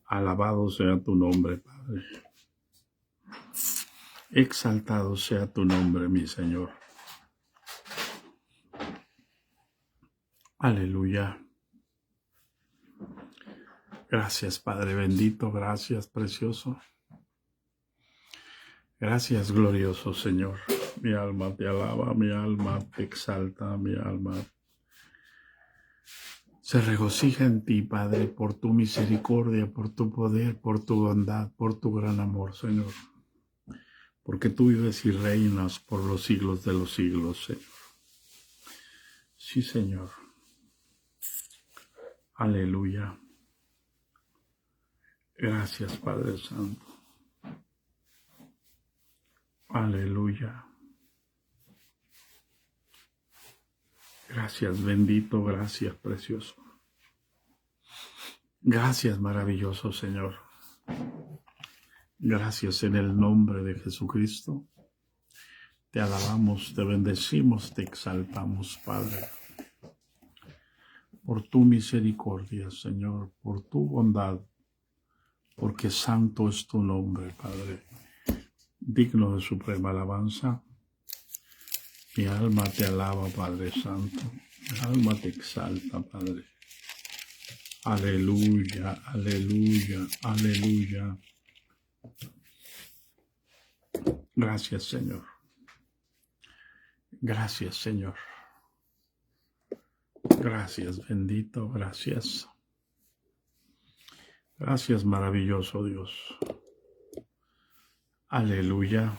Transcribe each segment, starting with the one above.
Alabado sea tu nombre, Padre. Exaltado sea tu nombre, mi Señor. Aleluya. Gracias, Padre bendito. Gracias, precioso. Gracias, glorioso Señor. Mi alma te alaba, mi alma te exalta, mi alma se regocija en ti, Padre, por tu misericordia, por tu poder, por tu bondad, por tu gran amor, Señor. Porque tú vives y reinas por los siglos de los siglos, Señor. Sí, Señor. Aleluya. Gracias, Padre Santo. Aleluya. Gracias, bendito, gracias, precioso. Gracias, maravilloso Señor. Gracias en el nombre de Jesucristo. Te alabamos, te bendecimos, te exaltamos, Padre. Por tu misericordia, Señor, por tu bondad, porque santo es tu nombre, Padre. Digno de suprema alabanza. Mi alma te alaba, Padre Santo. Mi alma te exalta, Padre. Aleluya, aleluya, aleluya. Gracias, Señor. Gracias, Señor. Gracias, bendito, gracias. Gracias, maravilloso Dios. Aleluya.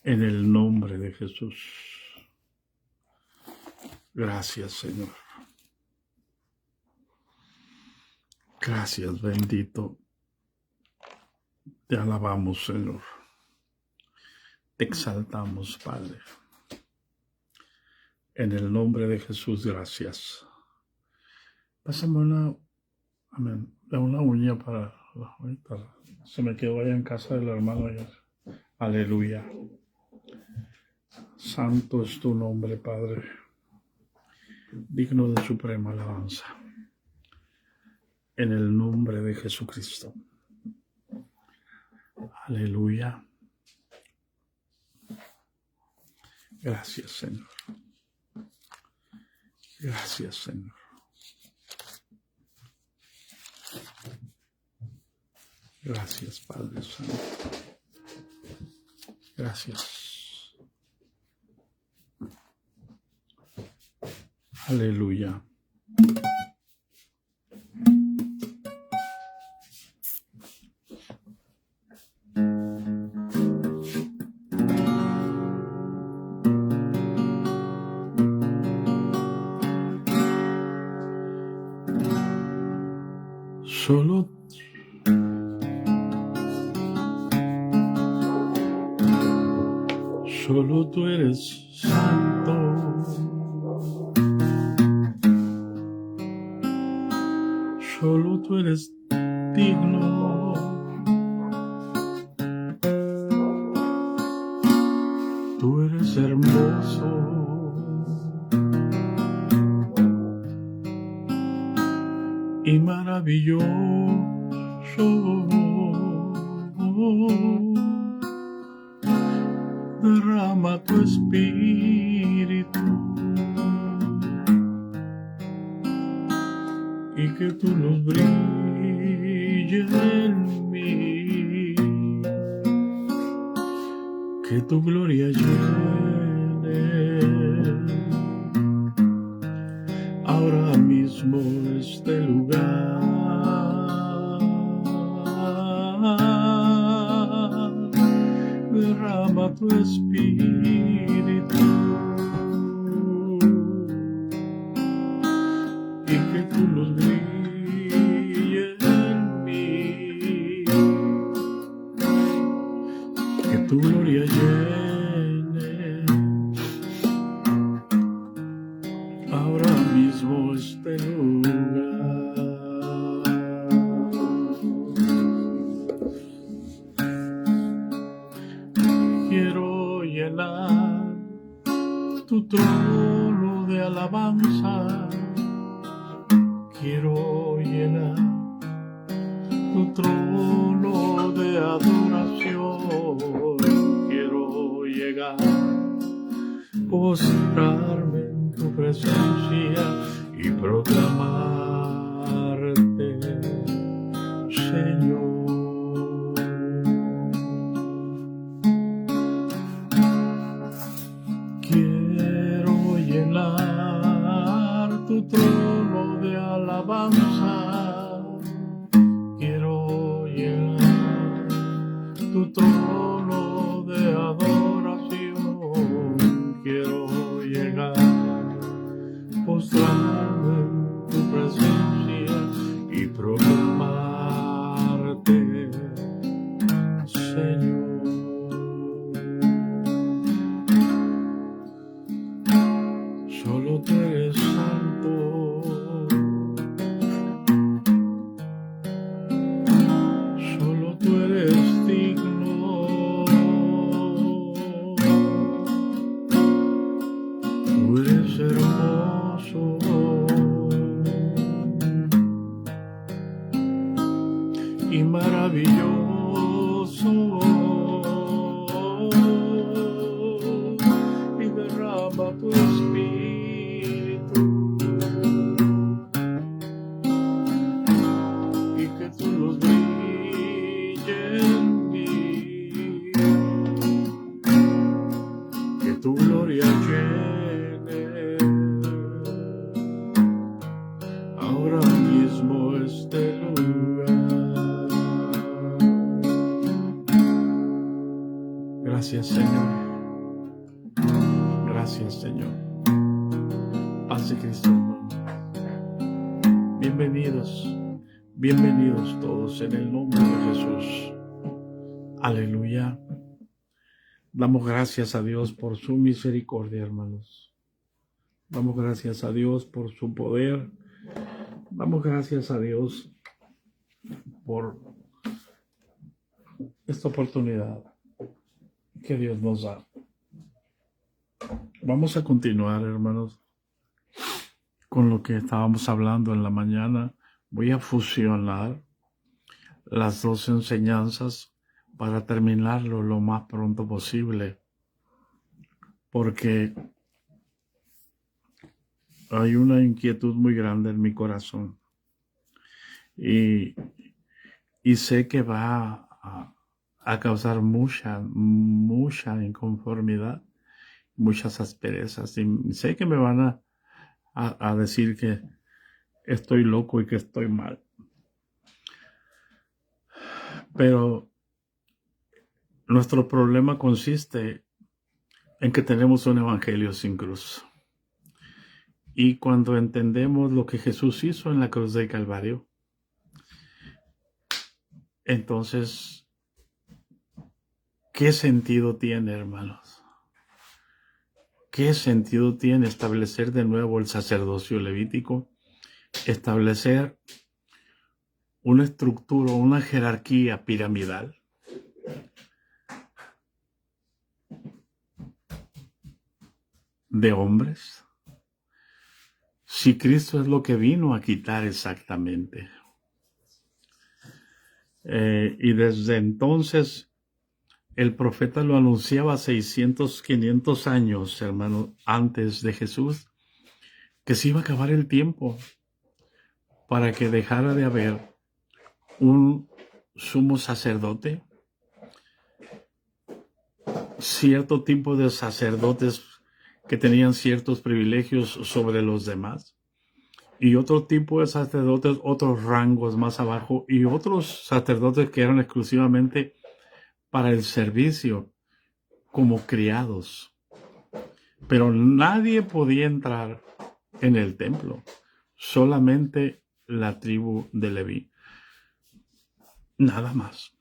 En el nombre de Jesús. Gracias, Señor. Gracias, bendito. Te alabamos, Señor. Te exaltamos, Padre. En el nombre de Jesús, gracias. Pásame una uña para se me quedó allá en casa del hermano ayer. Aleluya. Santo es tu nombre, Padre. Digno de suprema alabanza. En el nombre de Jesucristo. Aleluya. Gracias, Señor. Gracias, Señor. Gracias, Padre Santo. Gracias. Aleluya. Solo tú eres santo. Solo tú eres digno. Tú eres hermoso. Y maravilloso. Derrama tu espíritu y que tu luz brille en mí, que tu gloria llene ahora mismo este lugar. Derrama tu espíritu y que tu luz brille en mí, que tu gloria llene ahora mismo este lugar. Quiero llenar tu trono de alabanza. Quiero llenar tu trono de adoración. Quiero llegar, postrarme en tu presencia y proclamarte, Señor. Quiero llenar tu trono de alabanza. Quiero llenar tu trono de adoración. Quiero llegar, postrarme en tu presencia y proclamarte, Señor. Solo tú eres santo, solo tú eres digno, tú eres hermoso y maravilloso, y derrama tu espíritu, y que tu luz brille en mí, que tu gloria llene ahora mismo este lugar. Gracias, Señor. Gracias, Señor. Paz de Cristo. Bienvenidos, bienvenidos todos en el nombre de Jesús. Aleluya. Damos gracias a Dios por su misericordia, hermanos. Damos gracias a Dios por su poder. Damos gracias a Dios por esta oportunidad que Dios nos da. Vamos a continuar, hermanos, con lo que estábamos hablando en la mañana. Voy a fusionar las dos enseñanzas para terminarlo lo más pronto posible, porque hay una inquietud muy grande en mi corazón y sé que va a causar mucha inconformidad, muchas asperezas, y sé que me van a decir que estoy loco y que estoy mal. Pero nuestro problema consiste en que tenemos un evangelio sin cruz. Y cuando entendemos lo que Jesús hizo en la cruz del Calvario, entonces, ¿qué sentido tiene, hermanos? ¿Qué sentido tiene establecer de nuevo el sacerdocio levítico? Establecer una estructura, una jerarquía piramidal de hombres, si Cristo es lo que vino a quitar exactamente. Y desde entonces el profeta lo anunciaba 600, 500 años, hermano, antes de Jesús, que se iba a acabar el tiempo para que dejara de haber un sumo sacerdote, cierto tipo de sacerdotes que tenían ciertos privilegios sobre los demás, y otro tipo de sacerdotes, otros rangos más abajo, y otros sacerdotes que eran exclusivamente para el servicio como criados. Pero nadie podía entrar en el templo, solamente la tribu de Leví. Nada más.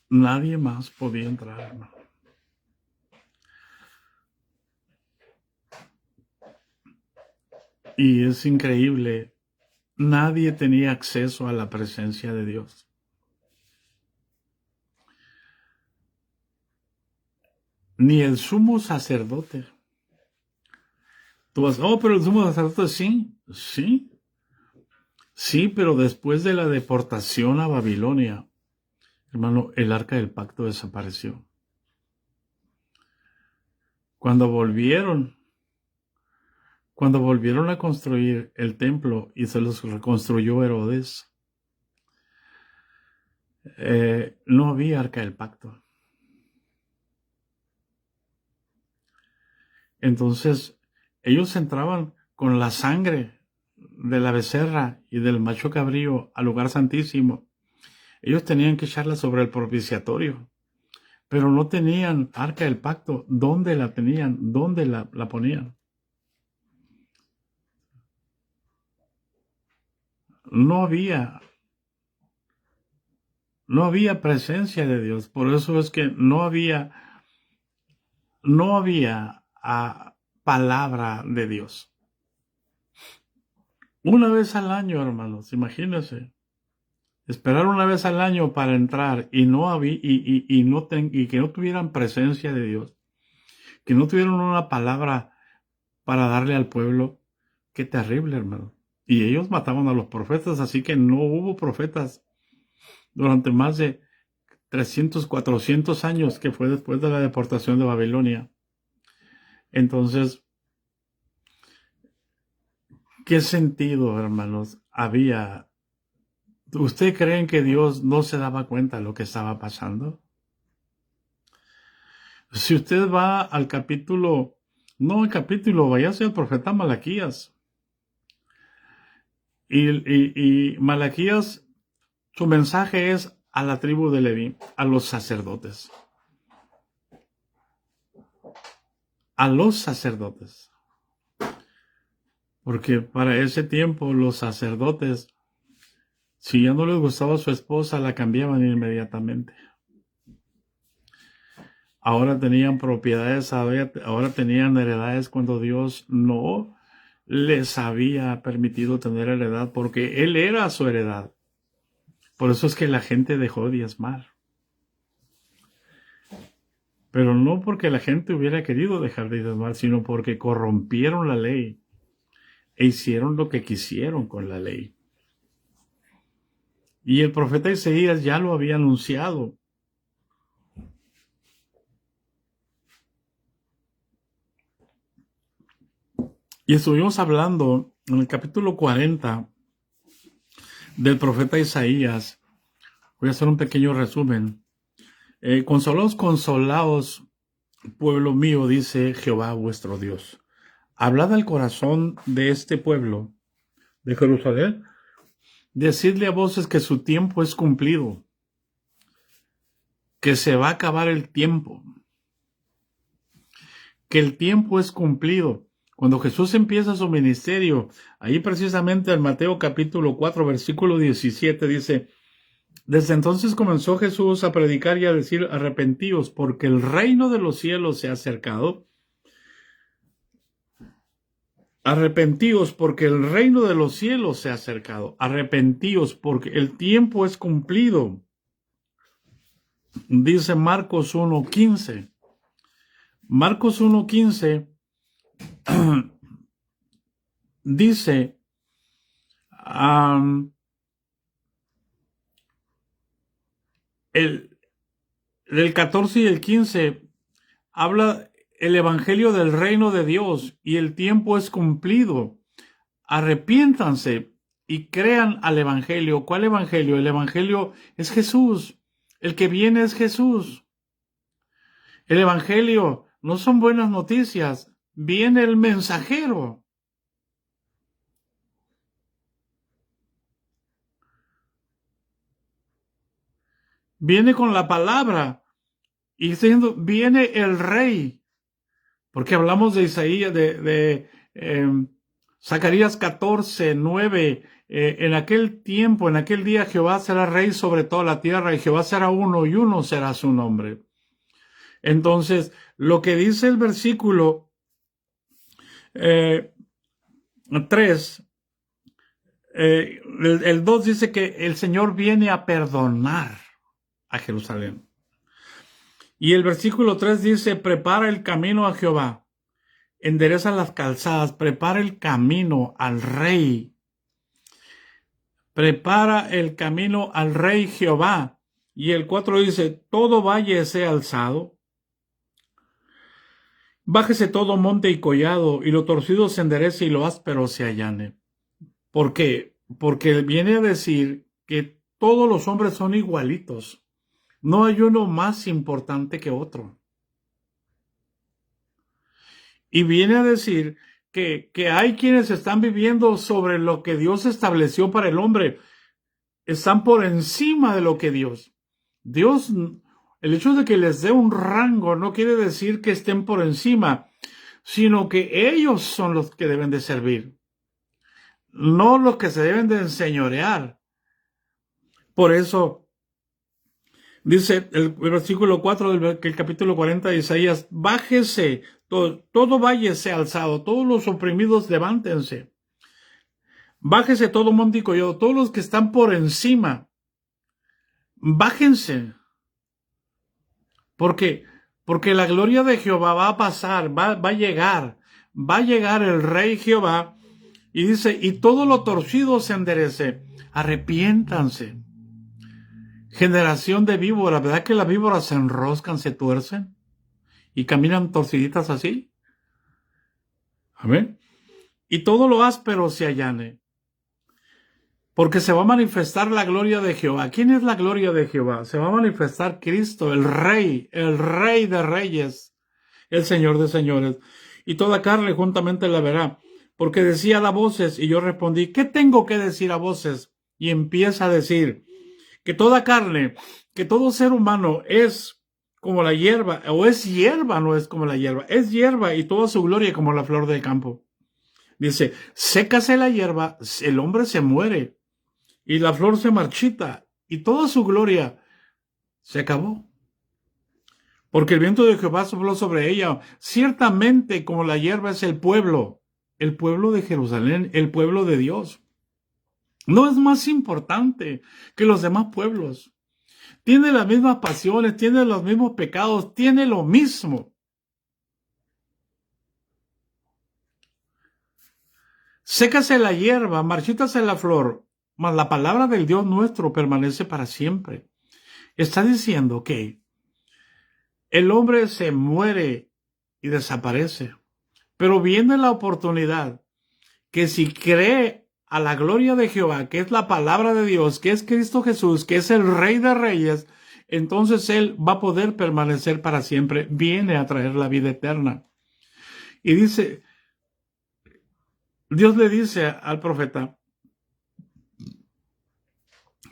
Nadie más podía entrar, hermano. Y es increíble, nadie tenía acceso a la presencia de Dios. Ni el sumo sacerdote. Tú vas, pero el sumo sacerdote Sí, sí, pero después de la deportación a Babilonia, hermano, el arca del pacto desapareció. Cuando volvieron a construir el templo y se los reconstruyó Herodes, no había arca del pacto. Entonces, ellos entraban con la sangre de la becerra y del macho cabrío al lugar santísimo. Ellos tenían que echarla sobre el propiciatorio, pero no tenían arca del pacto. ¿Dónde la tenían? ¿Dónde la ponían? No había presencia de Dios. Por eso es que no había palabra de Dios. Una vez al año, hermanos, imagínense. Esperar una vez al año para entrar y que no tuvieran presencia de Dios, que no tuvieran una palabra para darle al pueblo. Qué terrible, hermano. Y ellos mataban a los profetas, así que no hubo profetas durante más de 300, 400 años, que fue después de la deportación de Babilonia. Entonces, ¿qué sentido, hermanos, había? ¿Ustedes creen que Dios no se daba cuenta de lo que estaba pasando? Si usted va al vaya hacia el profeta Malaquías. Y Malaquías, su mensaje es a la tribu de Leví, a los sacerdotes. A los sacerdotes. Porque para ese tiempo los sacerdotes, si ya no les gustaba a su esposa, la cambiaban inmediatamente. Ahora tenían propiedades, ahora tenían heredades cuando Dios no les había permitido tener heredad, porque Él era su heredad. Por eso es que la gente dejó de diezmar. Pero no porque la gente hubiera querido dejar de diezmar, sino porque corrompieron la ley e hicieron lo que quisieron con la ley. Y el profeta Isaías ya lo había anunciado. Y estuvimos hablando en el capítulo 40 del profeta Isaías. Voy a hacer un pequeño resumen. Consolaos, pueblo mío, dice Jehová vuestro Dios. Hablad al corazón de este pueblo de Jerusalén. Decidle a voces que su tiempo es cumplido, que se va a acabar el tiempo, que el tiempo es cumplido. Cuando Jesús empieza su ministerio, ahí precisamente en Mateo capítulo 4, versículo 17 dice: desde entonces comenzó Jesús a predicar y a decir: arrepentíos, porque el reino de los cielos se ha acercado. Arrepentíos, porque el reino de los cielos se ha acercado. Arrepentíos, porque el tiempo es cumplido. Dice Marcos 1:15. Marcos 1:15 dice, del 14 y el 15, habla el evangelio del reino de Dios y el tiempo es cumplido. Arrepiéntanse y crean al evangelio. ¿Cuál evangelio? El evangelio es Jesús. El que viene es Jesús. El evangelio no son buenas noticias. Viene el mensajero. Viene con la palabra y diciendo, viene el rey. Porque hablamos de Isaías, Zacarías 14:9. En aquel tiempo, en aquel día, Jehová será rey sobre toda la tierra y Jehová será uno y uno será su nombre. Entonces, lo que dice el versículo 3, el 2 dice que el Señor viene a perdonar a Jerusalén. Y el versículo 3 dice, prepara el camino a Jehová. endereza las calzadas, prepara el camino al Rey. Prepara el camino al Rey Jehová. Y el 4 dice, todo valle sea alzado, bájese todo monte y collado, y lo torcido se enderece y lo áspero se allane. ¿Por qué? Porque viene a decir que todos los hombres son igualitos. No hay uno más importante que otro. Y viene a decir que hay quienes están viviendo sobre lo que Dios estableció para el hombre. Están por encima de lo que Dios. El hecho de que les dé un rango no quiere decir que estén por encima, sino que ellos son los que deben de servir, no los que se deben de enseñorear. Por eso dice el versículo 4 del capítulo 40 de Isaías, bájese, todo valle sea alzado, todos los oprimidos levántense. Bájese todo monte y collado, todos los que están por encima, bájense. Porque la gloria de Jehová va a pasar, va a llegar el Rey Jehová, y dice, y todo lo torcido se enderece, arrepiéntanse. Generación de víboras, ¿verdad que las víboras se enroscan, se tuercen y caminan torciditas así? Amén. Y todo lo áspero se allane, porque se va a manifestar la gloria de Jehová. ¿Quién es la gloria de Jehová? Se va a manifestar Cristo, el Rey de reyes, el Señor de señores. Y toda carne juntamente la verá, porque decía da voces, y yo respondí, ¿qué tengo que decir a voces? Y empieza a decir que toda carne, que todo ser humano es como la hierba, o es hierba, no es como la hierba, es hierba y toda su gloria como la flor del campo. Dice, sécase la hierba, el hombre se muere, y la flor se marchita, y toda su gloria se acabó. Porque el viento de Jehová sopló sobre ella. Ciertamente como la hierba es el pueblo de Jerusalén, el pueblo de Dios. No es más importante que los demás pueblos. Tiene las mismas pasiones, tiene los mismos pecados, tiene lo mismo. Sécase la hierba, marchítase la flor, mas la palabra del Dios nuestro permanece para siempre. Está diciendo que el hombre se muere y desaparece, pero viene la oportunidad que si cree a la gloria de Jehová, que es la palabra de Dios, que es Cristo Jesús, que es el Rey de Reyes, entonces él va a poder permanecer para siempre, viene a traer la vida eterna. Y dice, Dios le dice al profeta,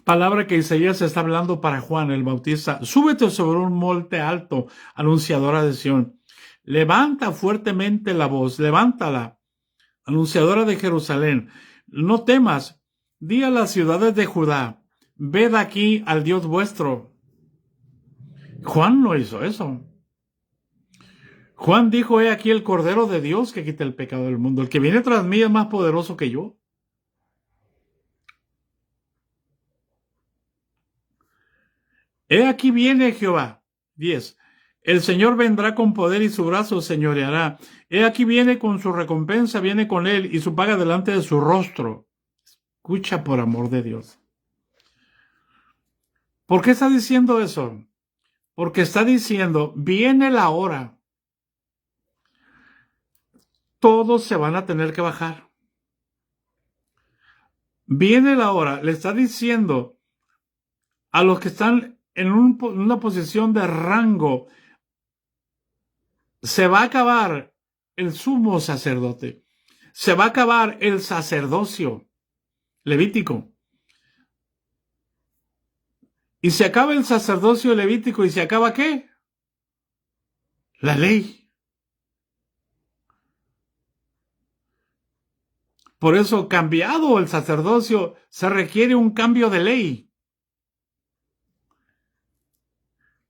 palabra que Isaías está hablando para Juan el Bautista, súbete sobre un monte alto, anunciadora de Sión, levanta fuertemente la voz, levántala, anunciadora de Jerusalén, no temas, di a las ciudades de Judá, ved aquí al Dios vuestro. Juan no hizo eso. Juan dijo, he aquí el Cordero de Dios que quita el pecado del mundo. El que viene tras mí es más poderoso que yo. He aquí viene Jehová. 10. El Señor vendrá con poder y su brazo señoreará. He aquí viene con su recompensa, viene con él y su paga delante de su rostro. Escucha por amor de Dios. ¿Por qué está diciendo eso? Porque está diciendo, viene la hora. Todos se van a tener que bajar. Viene la hora. Le está diciendo a los que están en una posición de rango, se va a acabar el sumo sacerdote. Se va a acabar el sacerdocio levítico. Y se acaba el sacerdocio levítico y se acaba ¿qué? La ley. Por eso, cambiado el sacerdocio, se requiere un cambio de ley.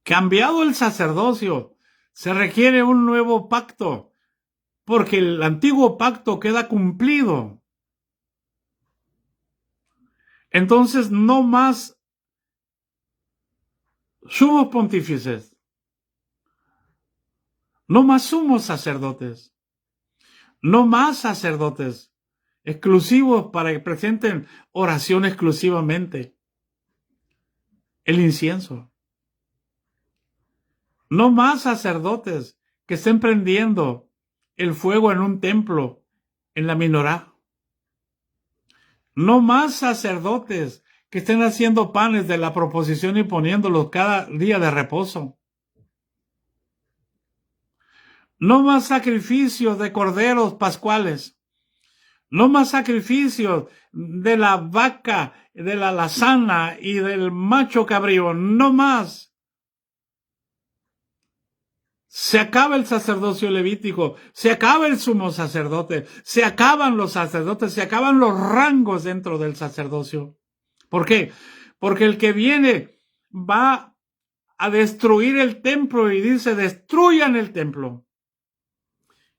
Cambiado el sacerdocio, se requiere un nuevo pacto, porque el antiguo pacto queda cumplido. Entonces, no más sumos pontífices, no más sumos sacerdotes. No más sacerdotes exclusivos para que presenten oración exclusivamente. El incienso. No más sacerdotes que estén prendiendo el fuego en un templo, en la menorá. No más sacerdotes que estén haciendo panes de la proposición y poniéndolos cada día de reposo. No más sacrificios de corderos pascuales. No más sacrificios de la vaca, de la alazana y del macho cabrío. No más. Se acaba el sacerdocio levítico, se acaba el sumo sacerdote, se acaban los sacerdotes, se acaban los rangos dentro del sacerdocio. ¿Por qué? Porque el que viene va a destruir el templo y dice, destruyan el templo.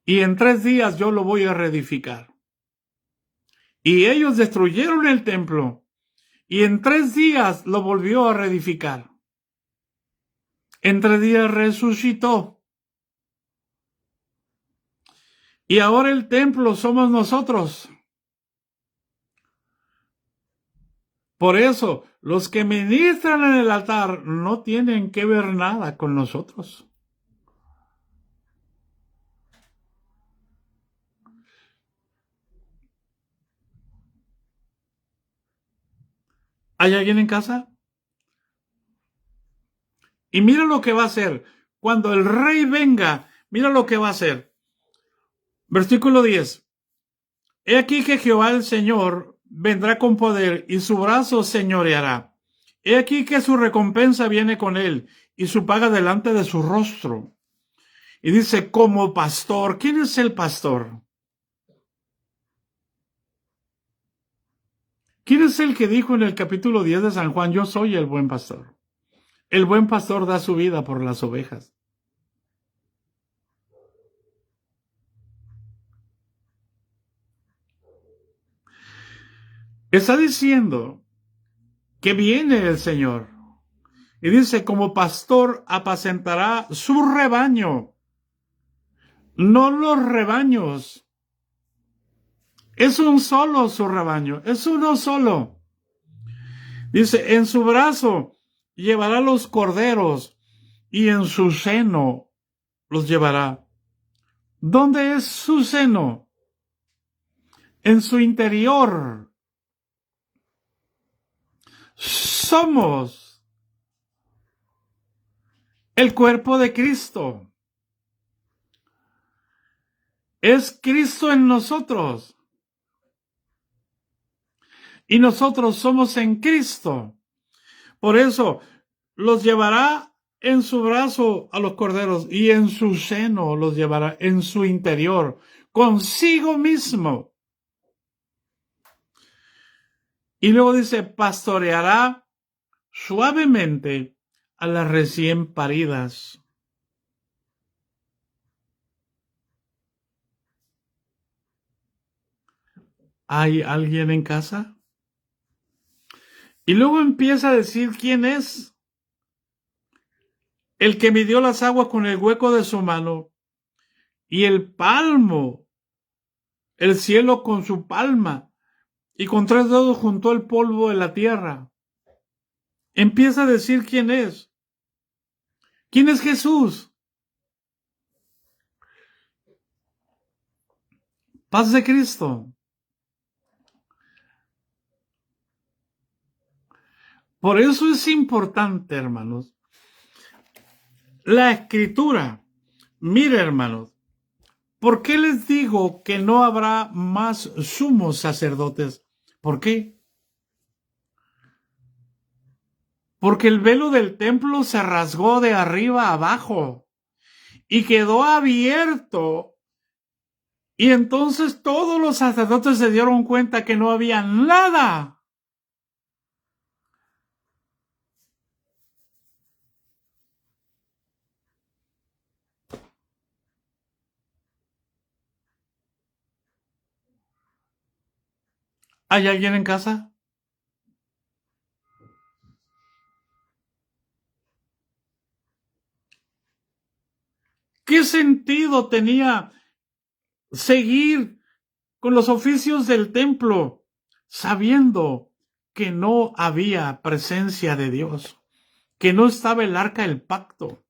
Y en 3 días yo lo voy a reedificar. Y ellos destruyeron el templo y en 3 días lo volvió a reedificar. En 3 días resucitó. Y ahora el templo somos nosotros. Por eso, los que ministran en el altar no tienen que ver nada con nosotros. ¿Hay alguien en casa? Y mira lo que va a hacer. Cuando el rey venga, mira lo que va a hacer. Versículo 10. He aquí que Jehová el Señor vendrá con poder y su brazo señoreará. He aquí que su recompensa viene con él y su paga delante de su rostro. Y dice, como pastor. ¿Quién es el pastor? ¿Quién es el que dijo en el capítulo 10 de San Juan, yo soy el buen pastor? El buen pastor da su vida por las ovejas. Está diciendo que viene el Señor. Y dice, como pastor apacentará su rebaño. No los rebaños. Es un solo su rebaño. Es uno solo. Dice, en su brazo llevará los corderos y en su seno los llevará. ¿Dónde es su seno? En su interior. Somos el cuerpo de Cristo. Es Cristo en nosotros. Y nosotros somos en Cristo. Por eso los llevará en su brazo a los corderos y en su seno los llevará en su interior, consigo mismo. Y luego dice, pastoreará suavemente a las recién paridas. ¿Hay alguien en casa? Y luego empieza a decir quién es. El que midió las aguas con el hueco de su mano y el palmo, el cielo con su palma, y con 3 dedos juntó el polvo de la tierra. Empieza a decir quién es. ¿Quién es Jesús? Paz de Cristo. Por eso es importante, hermanos, la escritura. Mire, hermanos, ¿por qué les digo que no habrá más sumos sacerdotes? ¿Por qué? Porque el velo del templo se rasgó de arriba a abajo y quedó abierto. Y entonces todos los sacerdotes se dieron cuenta que no había nada. ¿Hay alguien en casa? ¿Qué sentido tenía seguir con los oficios del templo, sabiendo que no había presencia de Dios, que no estaba el arca del pacto.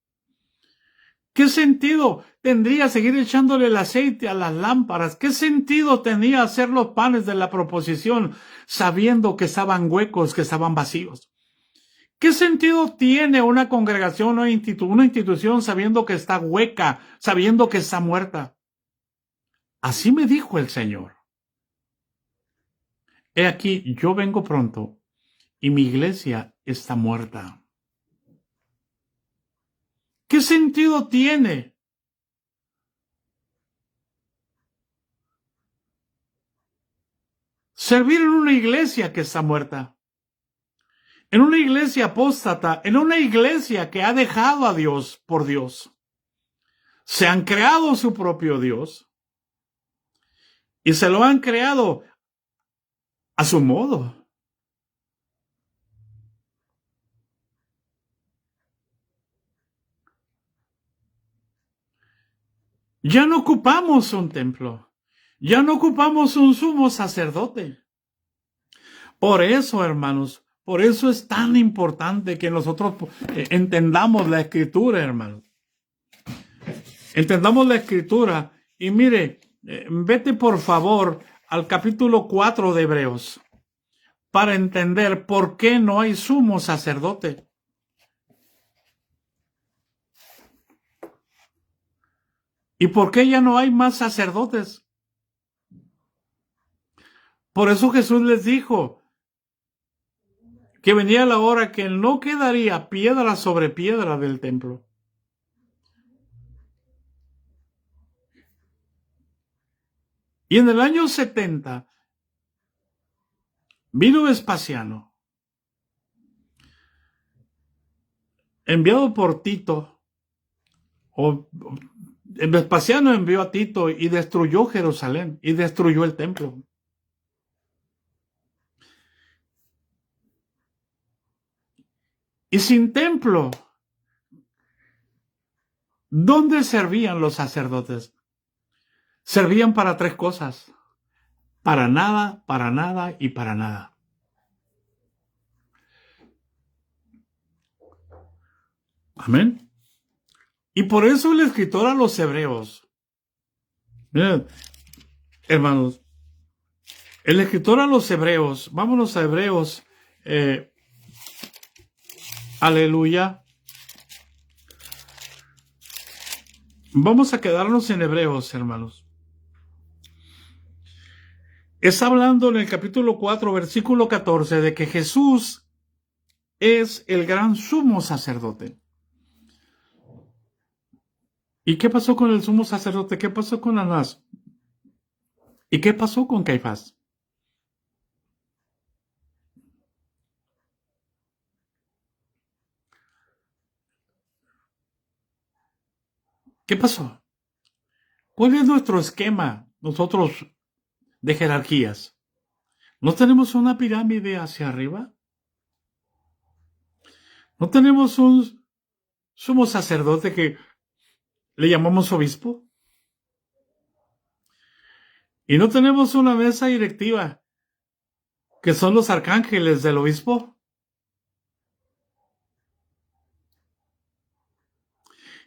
¿Qué sentido tendría seguir echándole el aceite a las lámparas? ¿Qué sentido tenía hacer los panes de la proposición sabiendo que estaban huecos, que estaban vacíos? ¿Qué sentido tiene una congregación o una institución sabiendo que está hueca, sabiendo que está muerta? Así me dijo el Señor. He aquí, yo vengo pronto y mi iglesia está muerta. ¿Qué sentido tiene servir en una iglesia que está muerta? En una iglesia apóstata, en una iglesia que ha dejado a Dios por Dios. Se han creado su propio Dios y se lo han creado a su modo. Ya no ocupamos un templo, ya no ocupamos un sumo sacerdote. Por eso, hermanos, por eso es tan importante que nosotros entendamos la Escritura, hermanos. Entendamos la Escritura y mire, vete por favor al capítulo 4 de Hebreos para entender por qué no hay sumo sacerdote. ¿Y por qué ya no hay más sacerdotes? Por eso Jesús les dijo que venía la hora que no quedaría piedra sobre piedra del templo. Y en el año 70 vino Vespasiano, enviado por Tito, Vespasiano envió a Tito y destruyó Jerusalén y destruyó el templo. Y sin templo, ¿dónde servían los sacerdotes? Servían para tres cosas: para nada, para nada y para nada. Amén. Y por eso el escritor a los hebreos, miren, hermanos, el escritor a los hebreos, vámonos a Hebreos, aleluya. Vamos a quedarnos en Hebreos, hermanos. Está hablando en el capítulo 4, versículo 14, de que Jesús es el gran sumo sacerdote. ¿Y qué pasó con el sumo sacerdote? ¿Qué pasó con Anás? ¿Y qué pasó con Caifás? ¿Qué pasó? ¿Cuál es nuestro esquema, nosotros, de jerarquías? ¿No tenemos una pirámide hacia arriba? ¿No tenemos un sumo sacerdote que le llamamos obispo? ¿Y no tenemos una mesa directiva que son los arcángeles del obispo?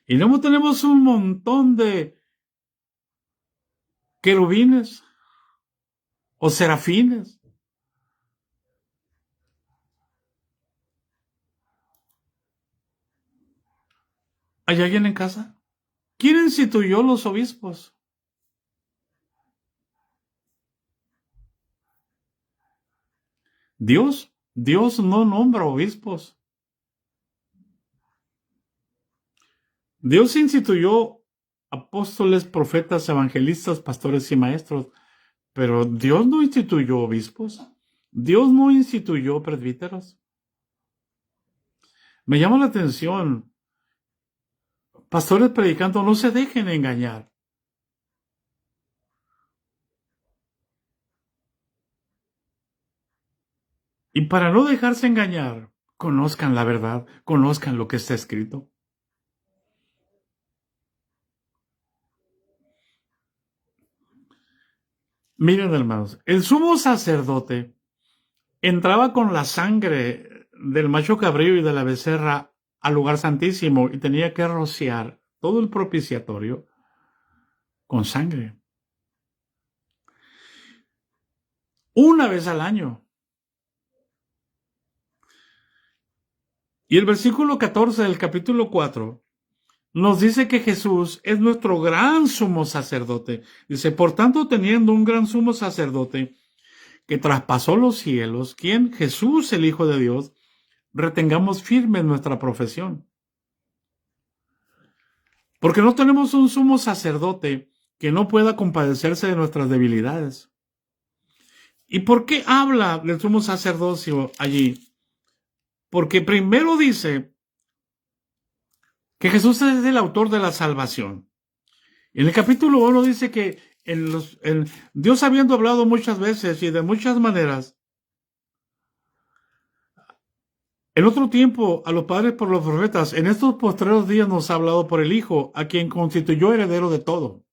¿Y no tenemos un montón de querubines o serafines? ¿Hay alguien en casa? ¿Quién instituyó los obispos? Dios. Dios no nombra obispos. Dios instituyó apóstoles, profetas, evangelistas, pastores y maestros, pero Dios no instituyó obispos. Dios no instituyó presbíteros. Me llama la atención. Pastores predicando, no se dejen engañar. Y para no dejarse engañar, conozcan la verdad, conozcan lo que está escrito. Miren, hermanos, el sumo sacerdote entraba con la sangre del macho cabrío y de la becerra al lugar santísimo y tenía que rociar todo el propiciatorio con sangre. Una vez al año. Y el versículo 14 del capítulo 4 nos dice que Jesús es nuestro gran sumo sacerdote. Dice, por tanto, teniendo un gran sumo sacerdote que traspasó los cielos, ¿quién? Jesús, el Hijo de Dios, retengamos firme nuestra profesión. Porque no tenemos un sumo sacerdote que no pueda compadecerse de nuestras debilidades. ¿Y por qué habla del sumo sacerdocio allí? Porque primero dice que Jesús es el autor de la salvación. En el capítulo 1 dice que Dios, habiendo hablado muchas veces y de muchas maneras, en otro tiempo a los padres por los profetas, en estos postreros días nos ha hablado por el Hijo, a quien constituyó heredero de todo.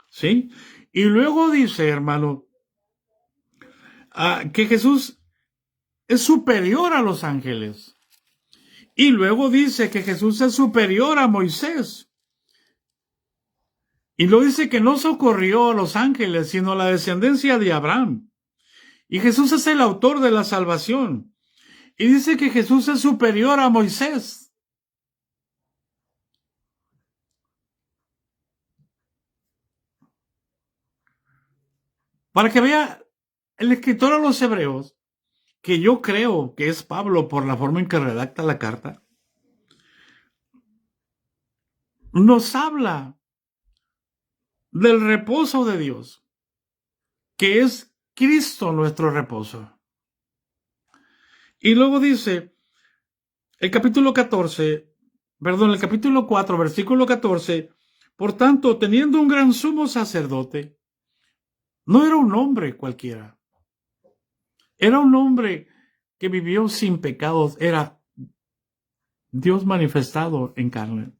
¿Sí? Y luego dice, hermano, que Jesús es superior a los ángeles. Y luego dice que Jesús es superior a Moisés. Y lo dice que no socorrió a los ángeles, sino a la descendencia de Abraham. Y Jesús es el autor de la salvación. Y dice que Jesús es superior a Moisés. Para que vea el escritor a los hebreos, que yo creo que es Pablo por la forma en que redacta la carta, nos habla del reposo de Dios, que es Cristo nuestro reposo. Y luego dice, el capítulo 4, versículo 14, por tanto, teniendo un gran sumo sacerdote, no era un hombre cualquiera, era un hombre que vivió sin pecados, era Dios manifestado en carne.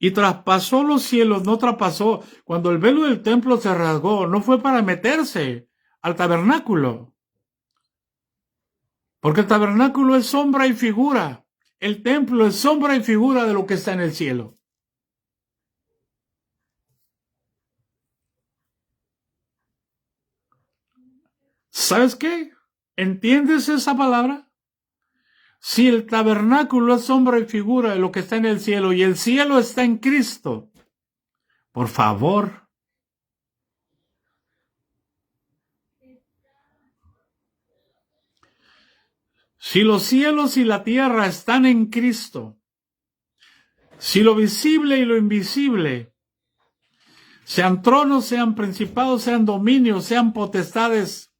Y traspasó los cielos, no traspasó. Cuando el velo del templo se rasgó, no fue para meterse al tabernáculo. Porque el tabernáculo es sombra y figura. El templo es sombra y figura de lo que está en el cielo. ¿Sabes qué? ¿Entiendes esa palabra? Si el tabernáculo es sombra y figura de lo que está en el cielo y el cielo está en Cristo, por favor, si los cielos y la tierra están en Cristo, si lo visible y lo invisible, sean tronos, sean principados, sean dominios, sean potestades,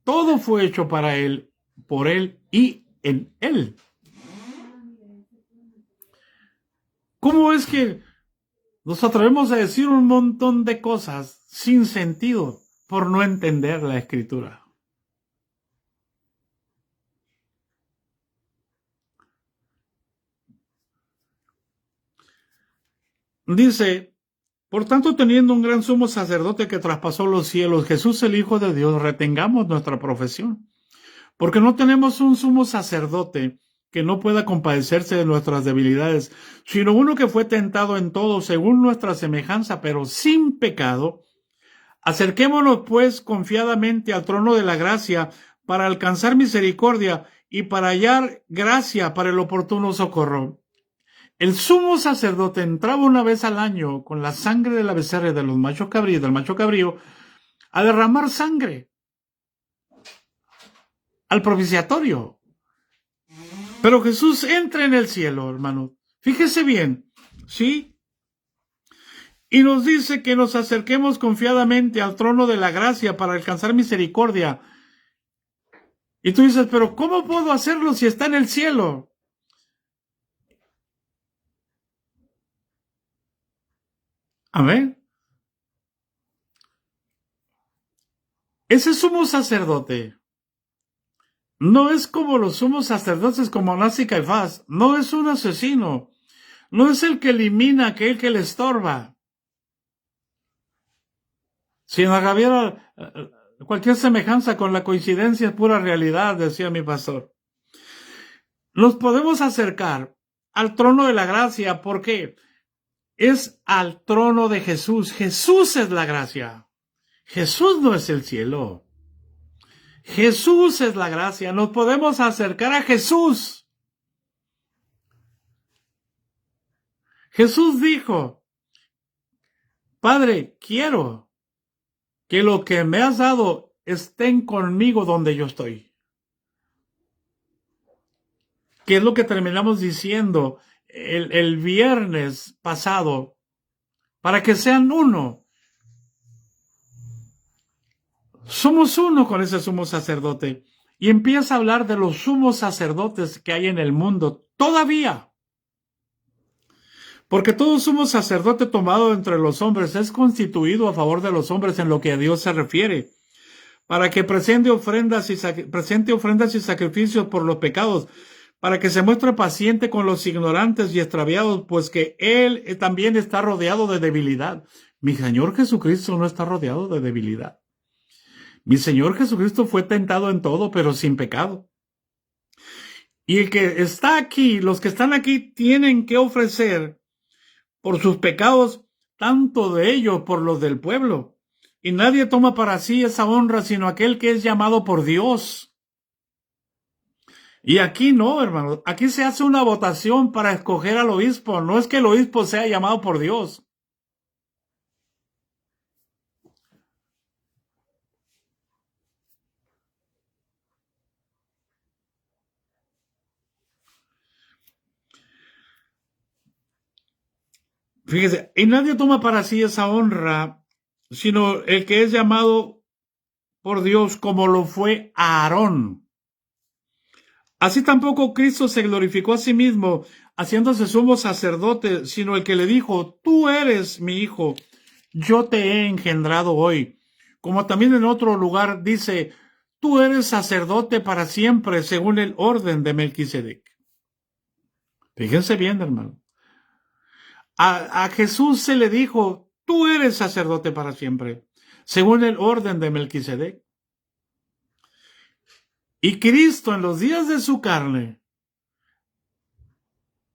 todo fue hecho para Él, por Él y en Él. ¿Cómo es que nos atrevemos a decir un montón de cosas sin sentido por no entender la Escritura? Dice, por tanto, teniendo un gran sumo sacerdote que traspasó los cielos, Jesús el Hijo de Dios, retengamos nuestra profesión. Porque no tenemos un sumo sacerdote que no pueda compadecerse de nuestras debilidades, sino uno que fue tentado en todo según nuestra semejanza, pero sin pecado. Acerquémonos, pues, confiadamente al trono de la gracia para alcanzar misericordia y para hallar gracia para el oportuno socorro. El sumo sacerdote entraba una vez al año con la sangre de la becerra y de los machos cabríos, del macho cabrío, a derramar sangre al propiciatorio. Pero Jesús entra en el cielo, hermano. Fíjese bien, ¿sí? Y nos dice que nos acerquemos confiadamente al trono de la gracia para alcanzar misericordia. Y tú dices, pero ¿cómo puedo hacerlo si está en el cielo? Amén. Ese sumo sacerdote no es como los sumos sacerdotes como Anás y Caifás. No es un asesino. No es el que elimina a aquel que le estorba. Si nos hubiera cualquier semejanza con la coincidencia es pura realidad, decía mi pastor. Nos podemos acercar al trono de la gracia porque es al trono de Jesús. Jesús es la gracia. Jesús no es el cielo. Jesús es la gracia. Nos podemos acercar a Jesús. Jesús dijo, Padre, quiero que lo que me has dado estén conmigo donde yo estoy. ¿Qué es lo que terminamos diciendo el viernes pasado? Para que sean uno. Somos uno con ese sumo sacerdote. Y empieza a hablar de los sumos sacerdotes que hay en el mundo todavía. Porque todo sumo sacerdote tomado entre los hombres es constituido a favor de los hombres en lo que a Dios se refiere, para que presente ofrendas y sacrificios por los pecados, para que se muestre paciente con los ignorantes y extraviados, pues que Él también está rodeado de debilidad. Mi Señor Jesucristo no está rodeado de debilidad. Mi Señor Jesucristo fue tentado en todo, pero sin pecado. Y el que está aquí, los que están aquí, tienen que ofrecer por sus pecados, tanto de ellos por los del pueblo. Y nadie toma para sí esa honra, sino aquel que es llamado por Dios. Y aquí no, hermanos. Aquí se hace una votación para escoger al obispo. No es que el obispo sea llamado por Dios. Fíjese, y nadie toma para sí esa honra, sino el que es llamado por Dios, como lo fue Aarón. Así tampoco Cristo se glorificó a sí mismo, haciéndose sumo sacerdote, sino el que le dijo, tú eres mi hijo, yo te he engendrado hoy. Como también en otro lugar dice, tú eres sacerdote para siempre, según el orden de Melquisedec. Fíjense bien, hermano. A Jesús se le dijo, tú eres sacerdote para siempre, según el orden de Melquisedec. Y Cristo en los días de su carne,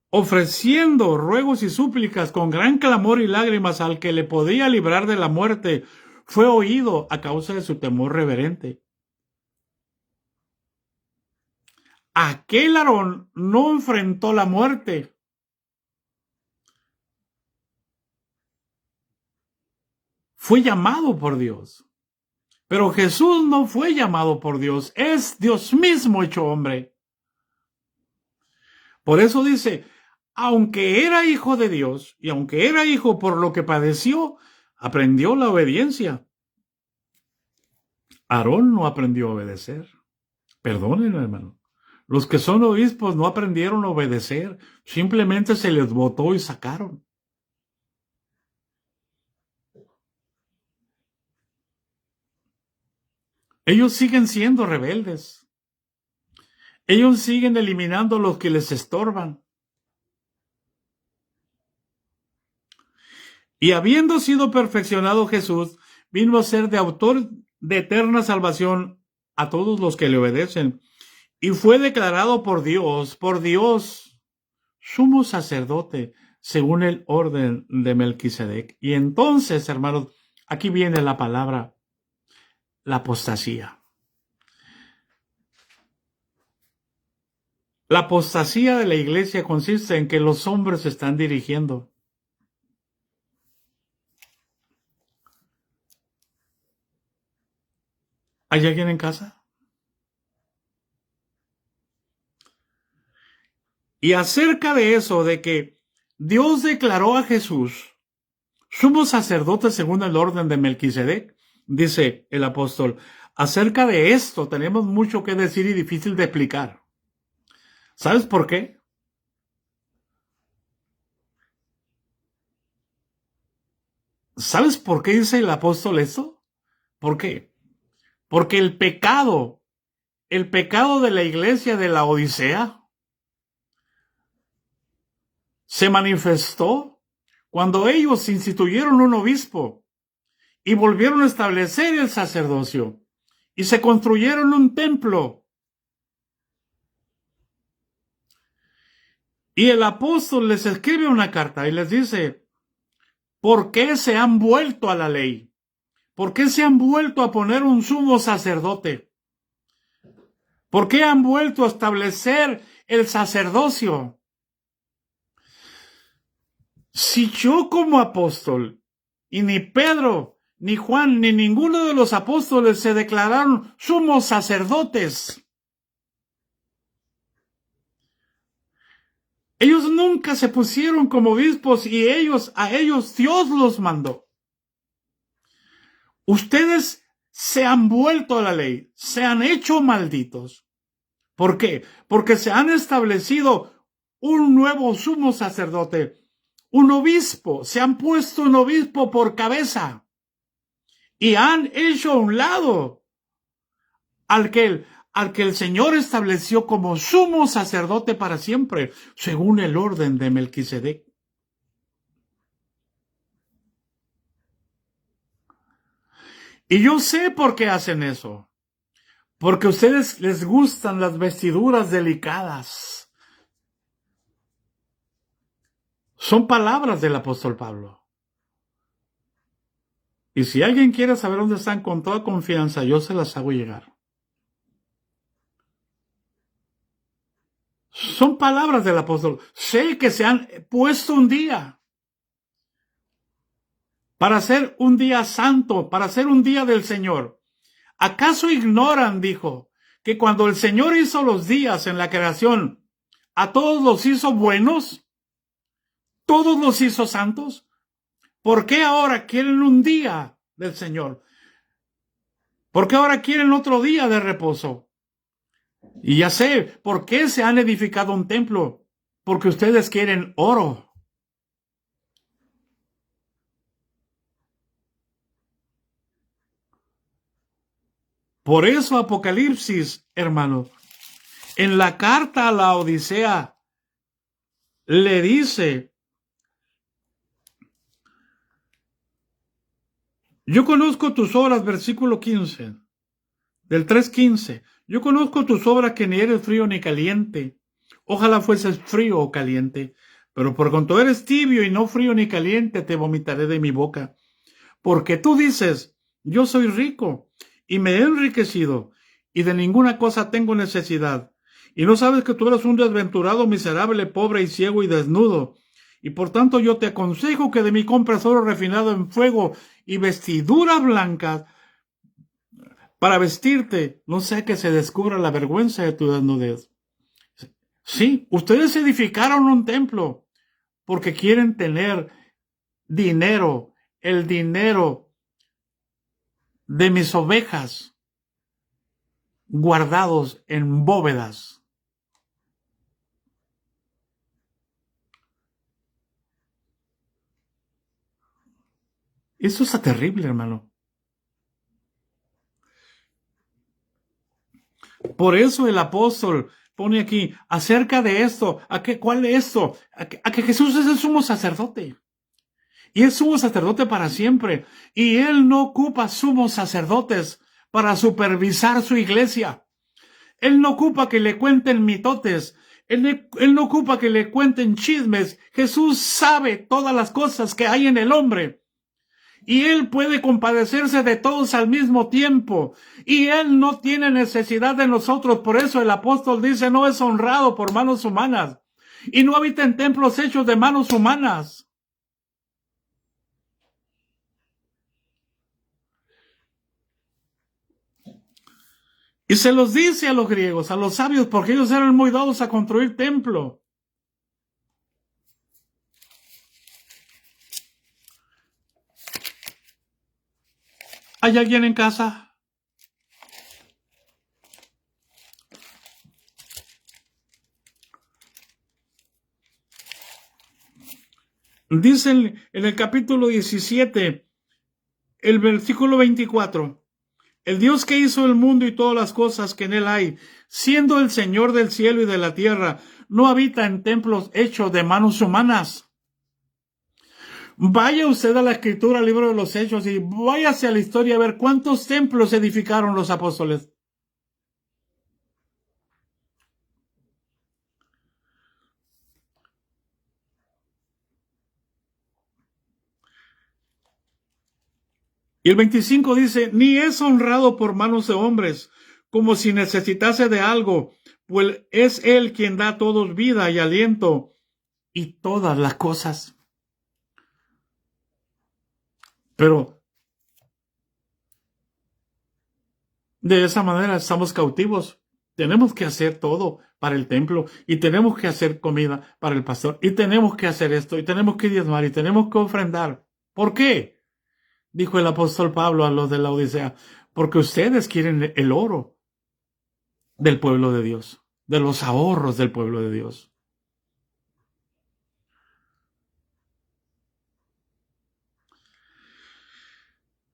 ofreciendo ruegos y súplicas con gran clamor y lágrimas al que le podía librar de la muerte, fue oído a causa de su temor reverente. Aquel Aarón no enfrentó la muerte. Fue llamado por Dios. Pero Jesús no fue llamado por Dios. Es Dios mismo hecho hombre. Por eso dice, aunque era hijo de Dios y aunque era hijo por lo que padeció, aprendió la obediencia. Aarón no aprendió a obedecer. Perdonen, hermano. Los que son obispos no aprendieron a obedecer. Simplemente se les votó y sacaron. Ellos siguen siendo rebeldes. Ellos siguen eliminando los que les estorban. Y habiendo sido perfeccionado Jesús, vino a ser de autor de eterna salvación a todos los que le obedecen. Y fue declarado por Dios, sumo sacerdote, según el orden de Melquisedec. Y entonces, hermanos, aquí viene la palabra, la apostasía. La apostasía de la iglesia consiste en que los hombres se están dirigiendo. ¿Hay alguien en casa? Y acerca de eso, de que Dios declaró a Jesús sumo sacerdote según el orden de Melquisedec, dice el apóstol, acerca de esto tenemos mucho que decir y difícil de explicar. ¿Sabes por qué? ¿Sabes por qué dice el apóstol esto? ¿Por qué? Porque el pecado de la iglesia de la Odisea se manifestó cuando ellos instituyeron un obispo y volvieron a establecer el sacerdocio y se construyeron un templo. Y el apóstol les escribe una carta y les dice, ¿por qué se han vuelto a la ley? ¿Por qué se han vuelto a poner un sumo sacerdote? ¿Por qué han vuelto a establecer el sacerdocio? Si yo como apóstol, y ni Pedro, ni Juan, ni ninguno de los apóstoles se declararon sumos sacerdotes, ellos nunca se pusieron como obispos y a ellos Dios los mandó. Ustedes se han vuelto a la ley, se han hecho malditos. ¿Por qué? Porque se han establecido un nuevo sumo sacerdote, un obispo, se han puesto un obispo por cabeza y han hecho a un lado al que el Señor estableció como sumo sacerdote para siempre, según el orden de Melquisedec. Y yo sé por qué hacen eso. Porque a ustedes les gustan las vestiduras delicadas. Son palabras del apóstol Pablo. Y si alguien quiere saber dónde están con toda confianza, yo se las hago llegar. Son palabras del apóstol. Sé que se han puesto un día para hacer un día santo, para hacer un día del Señor. ¿Acaso ignoran, dijo, que cuando el Señor hizo los días en la creación, a todos los hizo buenos? ¿Todos los hizo santos? ¿Por qué ahora quieren un día del Señor? ¿Por qué ahora quieren otro día de reposo? Y ya sé, ¿por qué se han edificado un templo? Porque ustedes quieren oro. Por eso Apocalipsis, hermano, en la carta a la Odisea, le dice, yo conozco tus obras, versículo 15, del 3:15. Yo conozco tus obras que ni eres frío ni caliente. Ojalá fueses frío o caliente, pero por cuanto eres tibio y no frío ni caliente, te vomitaré de mi boca. Porque tú dices, yo soy rico y me he enriquecido y de ninguna cosa tengo necesidad. Y no sabes que tú eres un desventurado, miserable, pobre y ciego y desnudo. Y por tanto yo te aconsejo que de mí compres oro refinado en fuego y vestiduras blancas para vestirte, no sea que se descubra la vergüenza de tu desnudez. Sí, ustedes edificaron un templo porque quieren tener dinero, el dinero de mis ovejas guardados en bóvedas. Eso está terrible, hermano. Por eso el apóstol pone aquí, acerca de esto, ¿cuál es esto? A que Jesús es el sumo sacerdote. Y es sumo sacerdote para siempre. Y él no ocupa sumos sacerdotes para supervisar su iglesia. Él no ocupa que le cuenten mitotes. Él no ocupa que le cuenten chismes. Jesús sabe todas las cosas que hay en el hombre. Y él puede compadecerse de todos al mismo tiempo. Y él no tiene necesidad de nosotros. Por eso el apóstol dice, no es honrado por manos humanas. Y no habita en templos hechos de manos humanas. Y se los dice a los griegos, a los sabios, porque ellos eran muy dados a construir templo. ¿Hay alguien en casa? Dicen en el capítulo 17, el versículo 24, el Dios que hizo el mundo y todas las cosas que en él hay, siendo el Señor del cielo y de la tierra, no habita en templos hechos de manos humanas. Vaya usted a la escritura, al libro de los Hechos, y váyase a la historia a ver cuántos templos edificaron los apóstoles. Y el 25 dice, ni es honrado por manos de hombres, como si necesitase de algo, pues es Él quien da a todos vida y aliento y todas las cosas. Pero de esa manera estamos cautivos. Tenemos que hacer todo para el templo y tenemos que hacer comida para el pastor y tenemos que hacer esto y tenemos que diezmar y tenemos que ofrendar. ¿Por qué? Dijo el apóstol Pablo a los de la Odisea, porque ustedes quieren el oro del pueblo de Dios, de los ahorros del pueblo de Dios.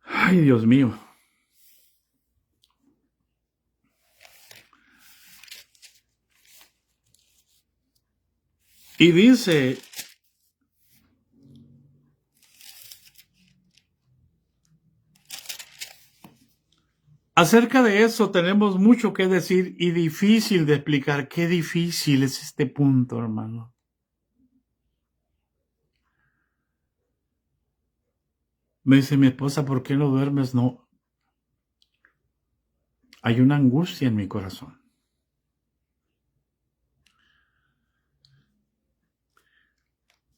Ay, Dios mío. Y dice, acerca de eso tenemos mucho que decir y difícil de explicar. Qué difícil es este punto, hermano. Me dice mi esposa, ¿por qué no duermes? No. Hay una angustia en mi corazón.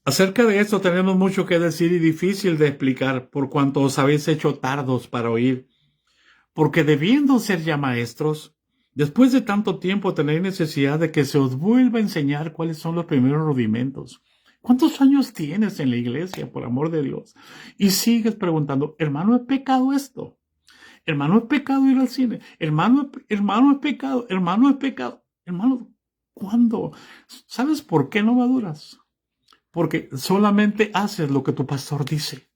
Acerca de esto tenemos mucho que decir y difícil de explicar, por cuanto os habéis hecho tardos para oír. Porque debiendo ser ya maestros, después de tanto tiempo tenéis necesidad de que se os vuelva a enseñar cuáles son los primeros rudimentos. ¿Cuántos años tienes en la iglesia, por amor de Dios? Y sigues preguntando, hermano, ¿es pecado esto? Hermano, ¿es pecado ir al cine? Hermano, es pecado, hermano, es pecado. Hermano, ¿cuándo? ¿Sabes por qué no maduras? Porque solamente haces lo que tu pastor dice.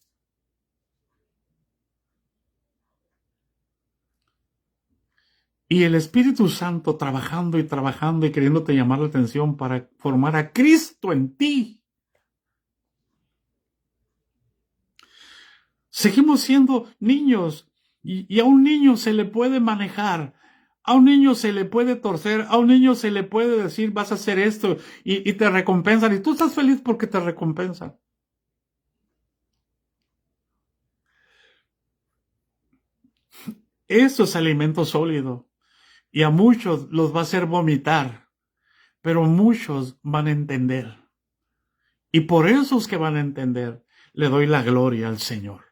Y el Espíritu Santo trabajando y trabajando y queriéndote llamar la atención para formar a Cristo en ti. Seguimos siendo niños y a un niño se le puede manejar, a un niño se le puede torcer, a un niño se le puede decir vas a hacer esto y te recompensan y tú estás feliz porque te recompensan. Eso es alimento sólido y a muchos los va a hacer vomitar, pero muchos van a entender. Y por esos que van a entender, le doy la gloria al Señor.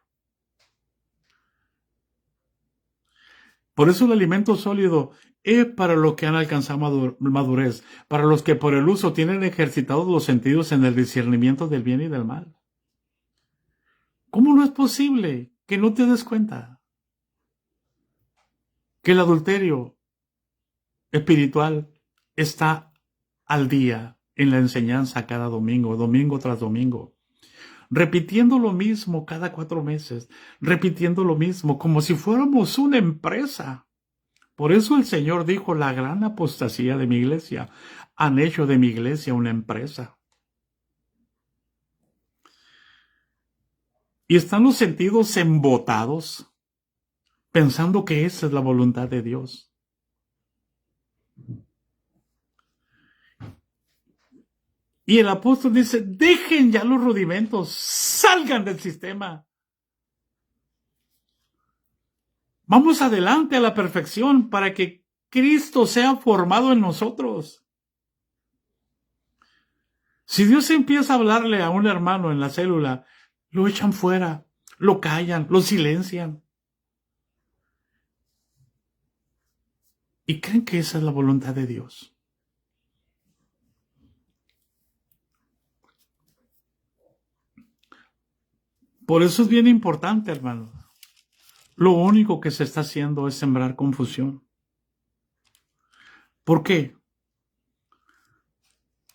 Por eso el alimento sólido es para los que han alcanzado madurez, para los que por el uso tienen ejercitados los sentidos en el discernimiento del bien y del mal. ¿Cómo no es posible que no te des cuenta que el adulterio espiritual está al día en la enseñanza cada domingo, domingo tras domingo? Repitiendo lo mismo cada 4 meses, repitiendo lo mismo, como si fuéramos una empresa. Por eso el Señor dijo, la gran apostasía de mi iglesia, han hecho de mi iglesia una empresa. Y están los sentidos embotados, pensando que esa es la voluntad de Dios. Y el apóstol dice, dejen ya los rudimentos, salgan del sistema. Vamos adelante a la perfección para que Cristo sea formado en nosotros. Si Dios empieza a hablarle a un hermano en la célula, lo echan fuera, lo callan, lo silencian. Y creen que esa es la voluntad de Dios. Por eso es bien importante, hermano. Lo único que se está haciendo es sembrar confusión. ¿Por qué?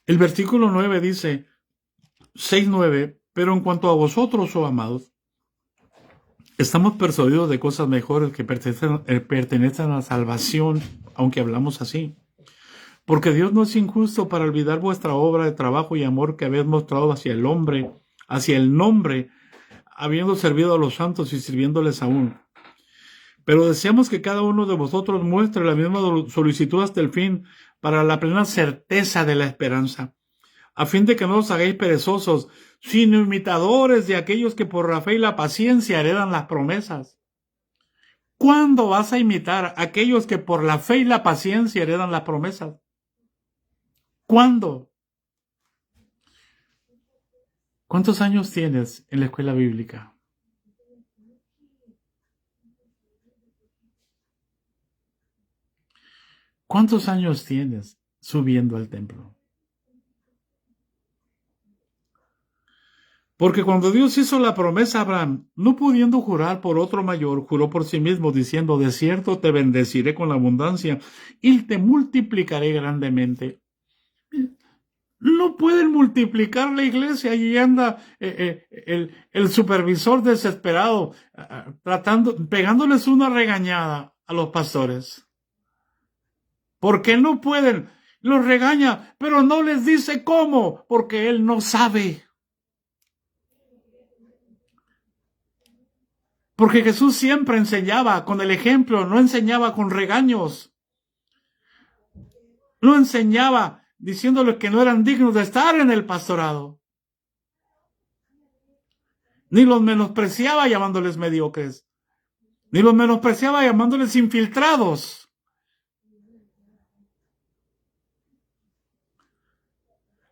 El versículo 9 dice, 6:9, pero en cuanto a vosotros, oh amados, estamos persuadidos de cosas mejores que pertenecen a la salvación, aunque hablamos así. Porque Dios no es injusto para olvidar vuestra obra de trabajo y amor que habéis mostrado hacia el nombre habiendo servido a los santos y sirviéndoles aún. Pero deseamos que cada uno de vosotros muestre la misma solicitud hasta el fin, para la plena certeza de la esperanza, a fin de que no os hagáis perezosos, sino imitadores de aquellos que por la fe y la paciencia heredan las promesas. ¿Cuándo vas a imitar a aquellos que por la fe y la paciencia heredan las promesas? ¿Cuándo? ¿Cuántos años tienes en la escuela bíblica? ¿Cuántos años tienes subiendo al templo? Porque cuando Dios hizo la promesa a Abraham, no pudiendo jurar por otro mayor, juró por sí mismo, diciendo: de cierto te bendeciré con la abundancia y te multiplicaré grandemente. No pueden multiplicar la iglesia. Allí anda el supervisor desesperado, pegándoles una regañada a los pastores. Porque no pueden. Los regaña, pero no les dice cómo, porque él no sabe. Porque Jesús siempre enseñaba con el ejemplo, no enseñaba con regaños. No enseñaba diciéndoles que no eran dignos de estar en el pastorado. Ni los menospreciaba llamándoles mediocres. Ni los menospreciaba llamándoles infiltrados.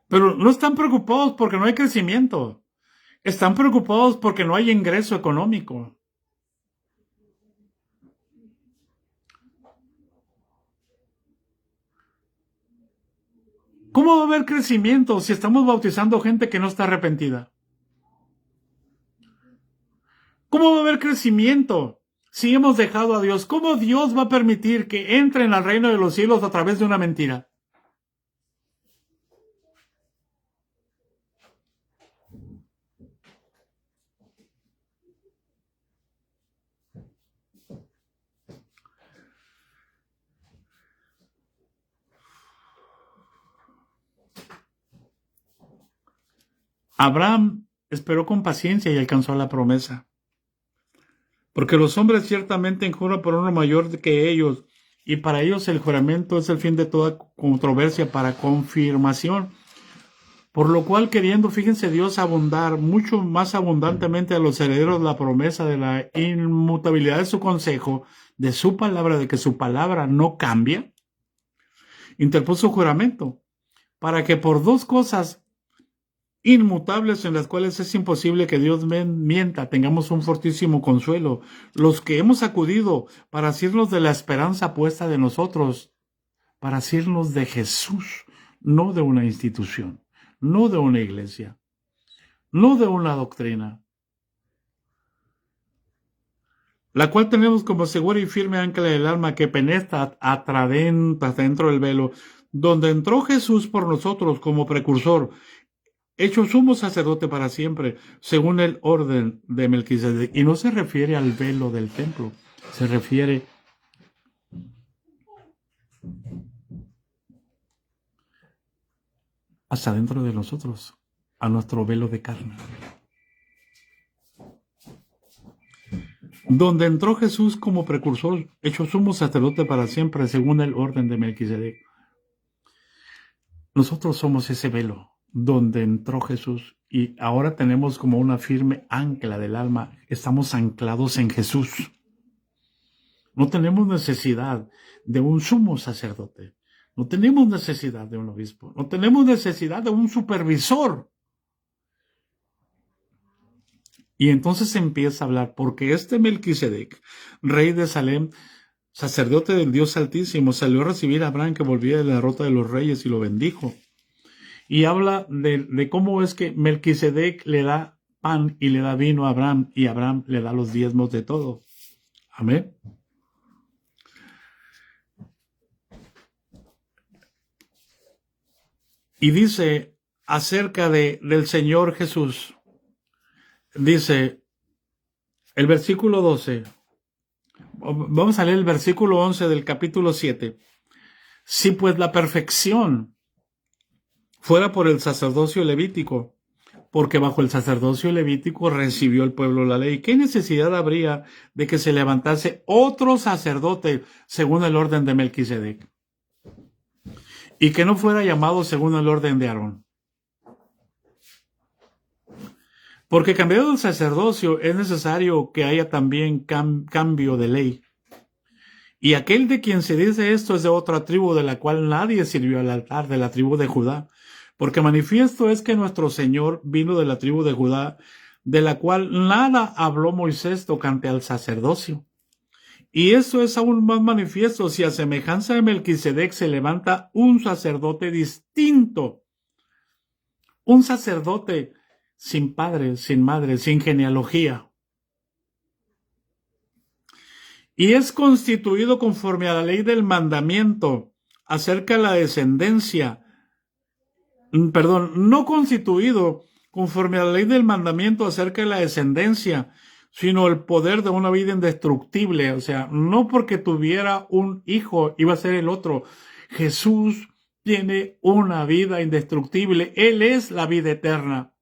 Pero no están preocupados porque no hay crecimiento. Están preocupados porque no hay ingreso económico. ¿Cómo va a haber crecimiento si estamos bautizando gente que no está arrepentida? ¿Cómo va a haber crecimiento si hemos dejado a Dios? ¿Cómo Dios va a permitir que entren al reino de los cielos a través de una mentira? Abraham esperó con paciencia y alcanzó la promesa. Porque los hombres ciertamente juran por uno mayor que ellos, y para ellos el juramento es el fin de toda controversia para confirmación. Por lo cual, queriendo, fíjense, Dios abundar mucho más abundantemente a los herederos la promesa de la inmutabilidad de su consejo, de su palabra, de que su palabra no cambia, interpuso juramento, para que por dos cosas inmutables en las cuales es imposible que Dios mienta, tengamos un fortísimo consuelo, los que hemos acudido para asirnos de la esperanza puesta de nosotros, para asirnos de Jesús, no de una institución, no de una iglesia, no de una doctrina, la cual tenemos como segura y firme ancla del alma que penetra hasta dentro del velo, donde entró Jesús por nosotros como precursor, hecho sumo sacerdote para siempre, según el orden de Melquisedec. Y no se refiere al velo del templo, se refiere hasta dentro de nosotros, a nuestro velo de carne. Donde entró Jesús como precursor, hecho sumo sacerdote para siempre, según el orden de Melquisedec. Nosotros somos ese velo donde entró Jesús y ahora tenemos como una firme ancla del alma. Estamos anclados en Jesús. No tenemos necesidad de un sumo sacerdote. No tenemos necesidad de un obispo. No tenemos necesidad de un supervisor. Y entonces empieza a hablar, porque este Melquisedec, rey de Salem, sacerdote del Dios Altísimo, salió a recibir a Abraham que volvía de la derrota de los reyes y lo bendijo. Y habla de cómo es que Melquisedec le da pan y le da vino a Abraham y Abraham le da los diezmos de todo. Amén. Y dice acerca del Señor Jesús, dice el versículo 12, vamos a leer el versículo 11 del capítulo 7. Si pues la perfección fuera por el sacerdocio levítico, porque bajo el sacerdocio levítico recibió el pueblo la ley. ¿Qué necesidad habría de que se levantase otro sacerdote según el orden de Melquisedec? Y que no fuera llamado según el orden de Aarón. Porque cambiado el sacerdocio es necesario que haya también cambio de ley. Y aquel de quien se dice esto es de otra tribu de la cual nadie sirvió al altar, de la tribu de Judá. Porque manifiesto es que nuestro Señor vino de la tribu de Judá, de la cual nada habló Moisés tocante al sacerdocio. Y esto es aún más manifiesto si a semejanza de Melquisedec se levanta un sacerdote distinto. Un sacerdote sin padre, sin madre, sin genealogía. Y es constituido conforme a la ley del mandamiento acerca de la descendencia. No constituido conforme a la ley del mandamiento acerca de la descendencia, sino el poder de una vida indestructible. O sea, no porque tuviera un hijo iba a ser el otro. Jesús tiene una vida indestructible. Él es la vida eterna.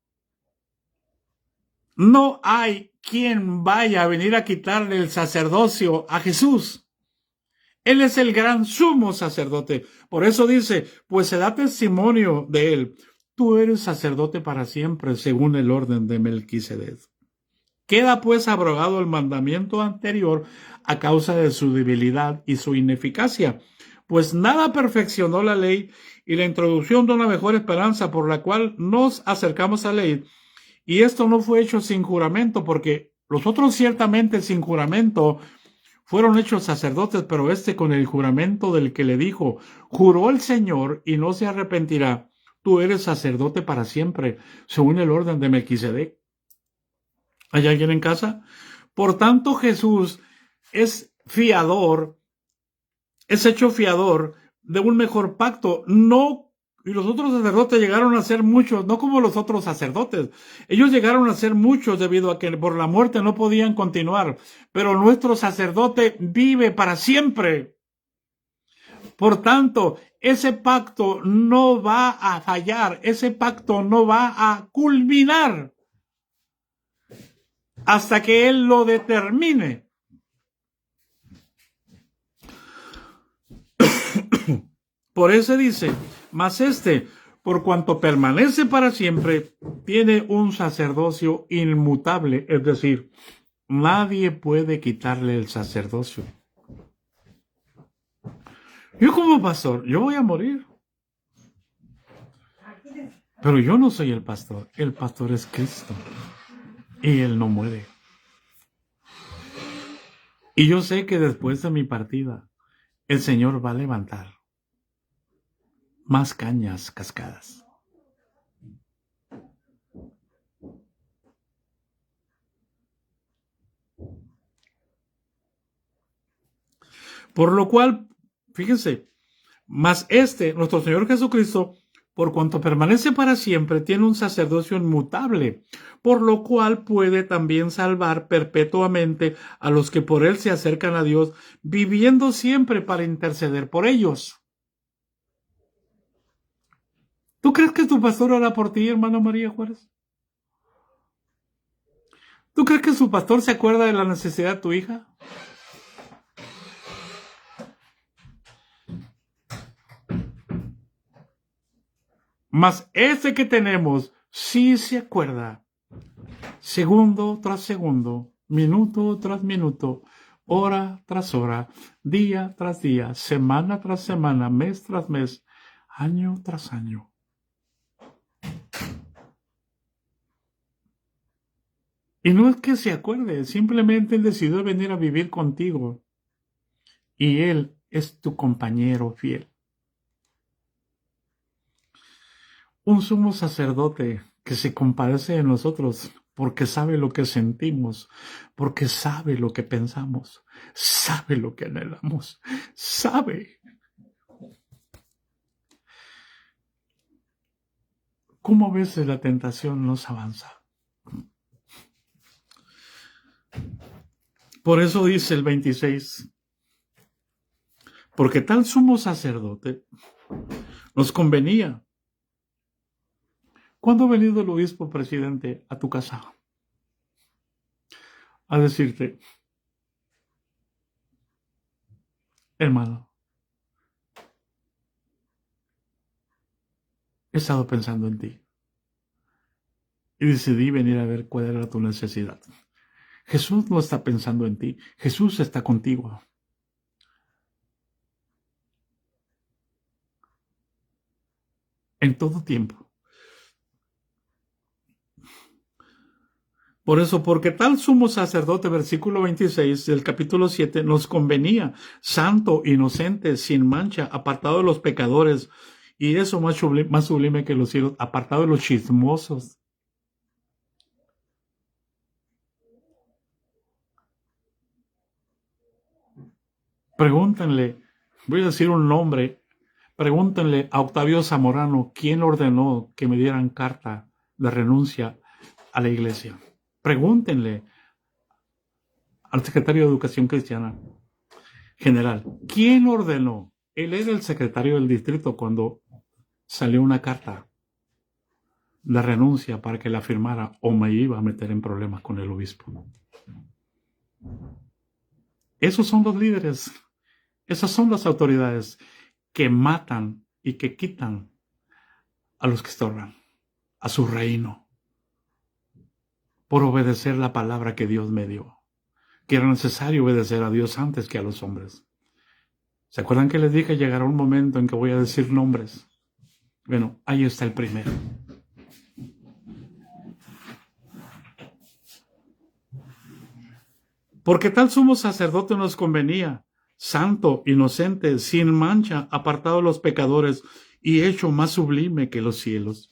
No hay quien vaya a venir a quitarle el sacerdocio a Jesús. Él es el gran sumo sacerdote. Por eso dice, pues se da testimonio de él. Tú eres sacerdote para siempre, según el orden de Melquisedec. Queda pues abrogado el mandamiento anterior a causa de su debilidad y su ineficacia, pues nada perfeccionó la ley y la introducción de una mejor esperanza por la cual nos acercamos a la ley. Y esto no fue hecho sin juramento, porque los otros ciertamente sin juramento fueron hechos sacerdotes, pero con el juramento del que le dijo, juró el Señor y no se arrepentirá, tú eres sacerdote para siempre, según el orden de Melquisedec. ¿Hay alguien en casa? Por tanto, Jesús es fiador, es hecho fiador de un mejor pacto, y los otros sacerdotes llegaron a ser muchos, no como los otros sacerdotes. Ellos llegaron a ser muchos debido a que por la muerte no podían continuar. Pero nuestro sacerdote vive para siempre. Por tanto, ese pacto no va a fallar. Ese pacto no va a culminar hasta que Él lo determine. Por eso dice, mas por cuanto permanece para siempre, tiene un sacerdocio inmutable, es decir, nadie puede quitarle el sacerdocio. Yo como pastor, yo voy a morir. Pero yo no soy el pastor es Cristo. Y Él no muere. Y yo sé que después de mi partida, el Señor va a levantar más cañas cascadas. Por lo cual, fíjense, mas nuestro Señor Jesucristo, por cuanto permanece para siempre, tiene un sacerdocio inmutable, por lo cual puede también salvar perpetuamente a los que por él se acercan a Dios, viviendo siempre para interceder por ellos. ¿Tú crees que tu pastor ora por ti, hermana María Juárez? ¿Tú crees que su pastor se acuerda de la necesidad de tu hija? Mas que tenemos sí se acuerda, segundo tras segundo, minuto tras minuto, hora tras hora, día tras día, semana tras semana, mes tras mes, año tras año. Y no es que se acuerde, simplemente Él decidió venir a vivir contigo. Y Él es tu compañero fiel. Un sumo sacerdote que se compadece de nosotros porque sabe lo que sentimos, porque sabe lo que pensamos, sabe lo que anhelamos, sabe. ¿Cómo a veces la tentación nos avanza? Por eso dice el 26, porque tal sumo sacerdote nos convenía, ¿Cuándo ha venido el obispo presidente a tu casa a decirte, hermano, he estado pensando en ti y decidí venir a ver cuál era tu necesidad? Jesús no está pensando en ti, Jesús está contigo. En todo tiempo. Por eso, porque tal sumo sacerdote, versículo 26 del capítulo 7, nos convenía, santo, inocente, sin mancha, apartado de los pecadores, y eso más sublime que los cielos, apartado de los chismosos. Pregúntenle, voy a decir un nombre, pregúntenle a Octavio Zamorano quién ordenó que me dieran carta de renuncia a la iglesia. Pregúntenle al secretario de Educación Cristiana General, ¿quién ordenó? Él era el secretario del distrito cuando salió una carta de renuncia para que la firmara o me iba a meter en problemas con el obispo. Esos son los líderes, esas son las autoridades que matan y que quitan a los que estorban, a su reino, por obedecer la palabra que Dios me dio, que era necesario obedecer a Dios antes que a los hombres. ¿Se acuerdan que les dije llegará un momento en que voy a decir nombres? Bueno, ahí está el primero. Porque tal sumo sacerdote nos convenía, santo, inocente, sin mancha, apartado de los pecadores y hecho más sublime que los cielos,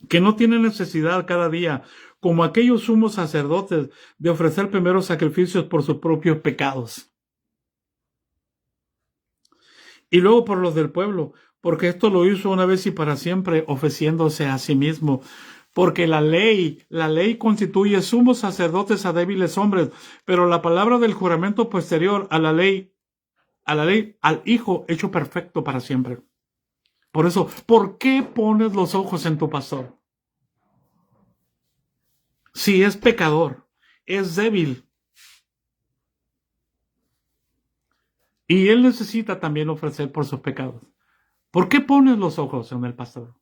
que no tiene necesidad cada día, como aquellos sumos sacerdotes, de ofrecer primeros sacrificios por sus propios pecados y luego por los del pueblo, porque esto lo hizo una vez y para siempre, ofreciéndose a sí mismo. Porque la ley constituye sumos sacerdotes a débiles hombres, pero la palabra del juramento posterior a la ley, al Hijo hecho perfecto para siempre. Por eso, ¿por qué pones los ojos en tu pastor? Si es pecador, es débil, y él necesita también ofrecer por sus pecados. ¿Por qué pones los ojos en el pastor?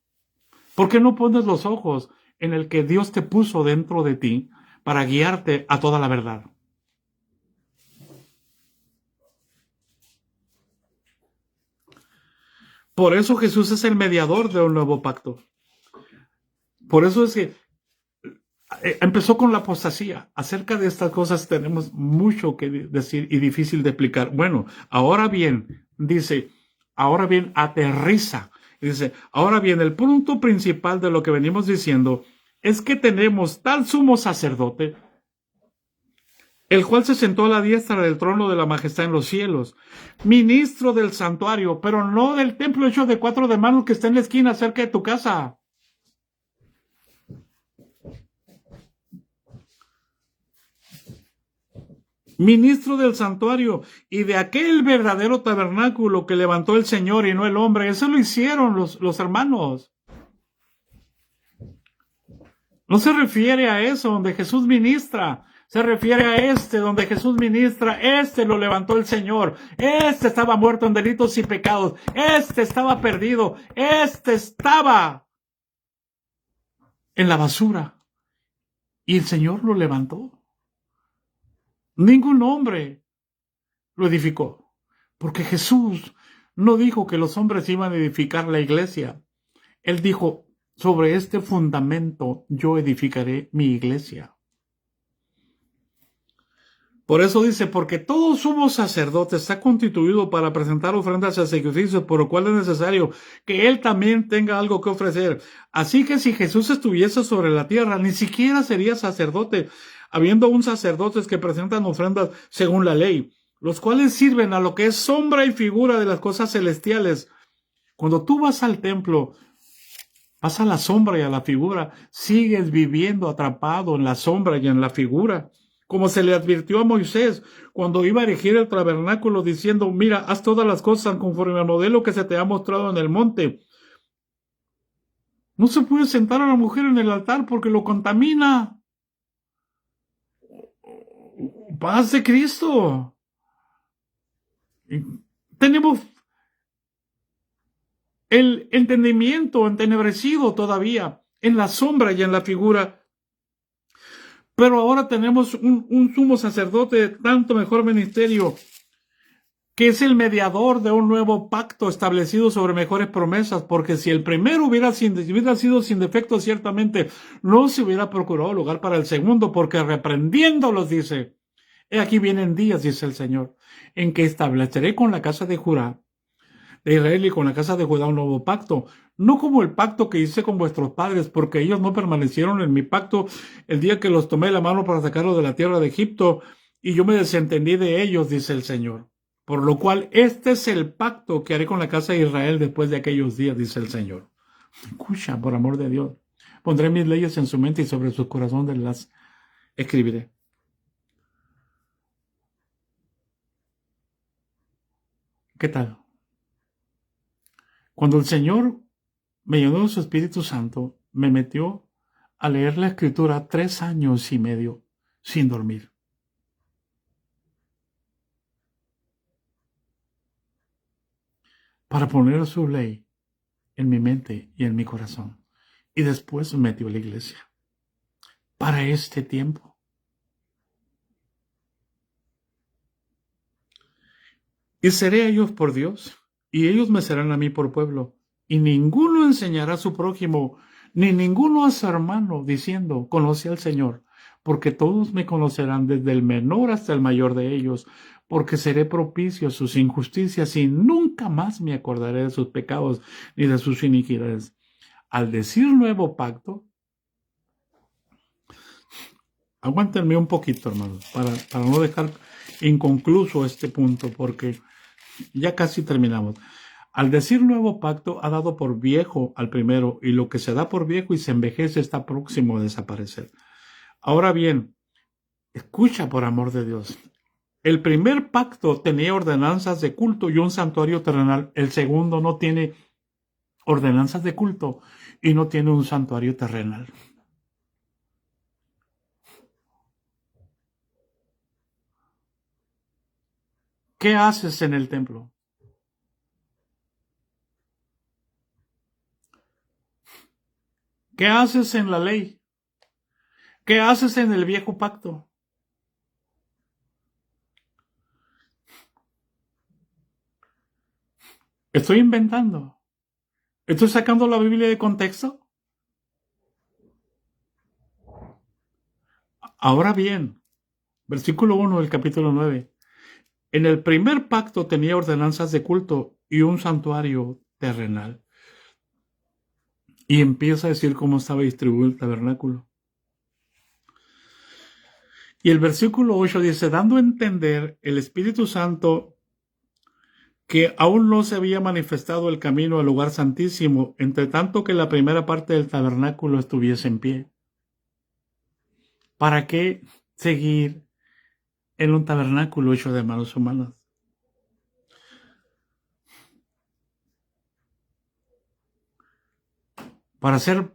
¿Por qué no pones los ojos en el que Dios te puso dentro de ti para guiarte a toda la verdad? Por eso Jesús es el mediador de un nuevo pacto. Por eso es que empezó con la apostasía. Acerca de estas cosas tenemos mucho que decir y difícil de explicar. Bueno, ahora bien, aterriza. Dice, ahora bien, el punto principal de lo que venimos diciendo es que tenemos tal sumo sacerdote, el cual se sentó a la diestra del trono de la majestad en los cielos, ministro del santuario, pero no del templo hecho de 4 de manos que está en la esquina cerca de tu casa. Ministro del santuario y de aquel verdadero tabernáculo que levantó el Señor y no el hombre. Eso lo hicieron los hermanos. No se refiere a eso donde Jesús ministra. Se refiere a donde Jesús ministra. Lo levantó el Señor. Estaba muerto en delitos y pecados. Estaba perdido. Estaba en la basura. Y el Señor lo levantó. Ningún hombre lo edificó. Porque Jesús no dijo que los hombres iban a edificar la iglesia. Él dijo, sobre este fundamento yo edificaré mi iglesia. Por eso dice, porque todo sumo sacerdote está constituido para presentar ofrendas y sacrificios, por lo cual es necesario que él también tenga algo que ofrecer. Así que si Jesús estuviese sobre la tierra, ni siquiera sería sacerdote, habiendo aún sacerdotes que presentan ofrendas según la ley, los cuales sirven a lo que es sombra y figura de las cosas celestiales. Cuando tú vas al templo, vas a la sombra y a la figura, sigues viviendo atrapado en la sombra y en la figura. Como se le advirtió a Moisés cuando iba a erigir el tabernáculo diciendo, mira, haz todas las cosas conforme al modelo que se te ha mostrado en el monte. No se puede sentar a la mujer en el altar porque lo contamina. Paz de Cristo. Tenemos el entendimiento entenebrecido todavía en la sombra y en la figura. Pero ahora tenemos un sumo sacerdote de tanto mejor ministerio, que es el mediador de un nuevo pacto establecido sobre mejores promesas, porque si el primero hubiera sido sin defecto, ciertamente no se hubiera procurado lugar para el segundo, porque reprendiéndolos dice, he aquí vienen días, dice el Señor, en que estableceré con la casa de Judá, de Israel y con la casa de Judá un nuevo pacto, no como el pacto que hice con vuestros padres, porque ellos no permanecieron en mi pacto el día que los tomé de la mano para sacarlos de la tierra de Egipto, y yo me desentendí de ellos, dice el Señor. Por lo cual, este es el pacto que haré con la casa de Israel después de aquellos días, dice el Señor. Escucha, por amor de Dios. Pondré mis leyes en su mente y sobre sus corazones las escribiré. ¿Qué tal? Cuando el Señor me llenó de su Espíritu Santo, me metió a leer la Escritura 3 años y medio sin dormir. Para poner su ley en mi mente y en mi corazón. Y después me metió a la iglesia. Para este tiempo. Y seré a ellos por Dios, y ellos me serán a mí por pueblo. Y ninguno enseñará a su prójimo, ni ninguno a su hermano, diciendo, conoce al Señor, porque todos me conocerán desde el menor hasta el mayor de ellos, porque seré propicio a sus injusticias y nunca más me acordaré de sus pecados ni de sus iniquidades. Al decir nuevo pacto, aguántenme un poquito, hermanos, para no dejar inconcluso este punto, porque ya casi terminamos. Al decir nuevo pacto, ha dado por viejo al primero, y lo que se da por viejo y se envejece está próximo a desaparecer. Ahora bien, escucha por amor de Dios. El primer pacto tenía ordenanzas de culto y un santuario terrenal. El segundo no tiene ordenanzas de culto y no tiene un santuario terrenal. ¿Qué haces en el templo? ¿Qué haces en la ley? ¿Qué haces en el viejo pacto? ¿Estoy inventando? ¿Estoy sacando la Biblia de contexto? Ahora bien, versículo 1 del capítulo 9. En el primer pacto tenía ordenanzas de culto y un santuario terrenal. Y empieza a decir cómo estaba distribuido el tabernáculo. Y el versículo 8 dice, dando a entender el Espíritu Santo que aún no se había manifestado el camino al lugar santísimo, entre tanto que la primera parte del tabernáculo estuviese en pie. ¿Para qué seguir en un tabernáculo hecho de manos humanas? ¿Para hacer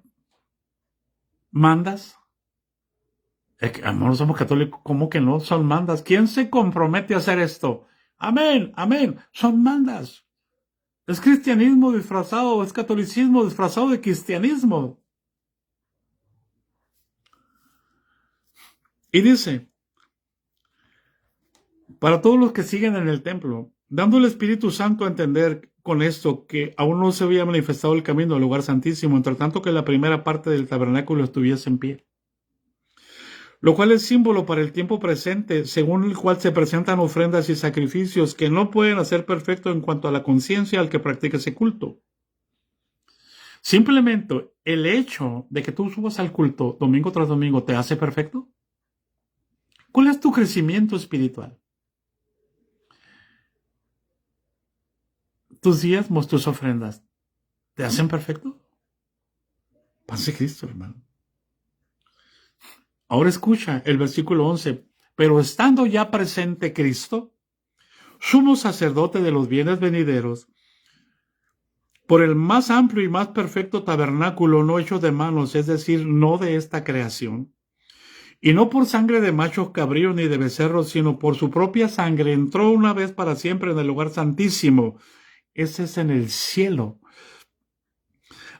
mandas? Amor, somos católicos, ¿cómo que no? Son mandas. ¿Quién se compromete a hacer esto? Amén, amén. Son mandas. Es cristianismo disfrazado, es catolicismo disfrazado de cristianismo. Y dice, para todos los que siguen en el templo, dando el Espíritu Santo a entender con esto que aún no se había manifestado el camino al lugar santísimo, entre tanto que la primera parte del tabernáculo estuviese en pie. Lo cual es símbolo para el tiempo presente, según el cual se presentan ofrendas y sacrificios que no pueden hacer perfecto en cuanto a la conciencia al que practica ese culto. Simplemente el hecho de que tú subas al culto domingo tras domingo te hace perfecto. ¿Cuál es tu crecimiento espiritual? Tus diezmos, tus ofrendas, ¿te hacen perfecto? Paz de Cristo, hermano. Ahora escucha el versículo 11. Pero estando ya presente Cristo, sumo sacerdote de los bienes venideros, por el más amplio y más perfecto tabernáculo no hecho de manos, es decir, no de esta creación. Y no por sangre de machos cabríos ni de becerros, sino por su propia sangre entró una vez para siempre en el lugar santísimo. Ese es en el cielo,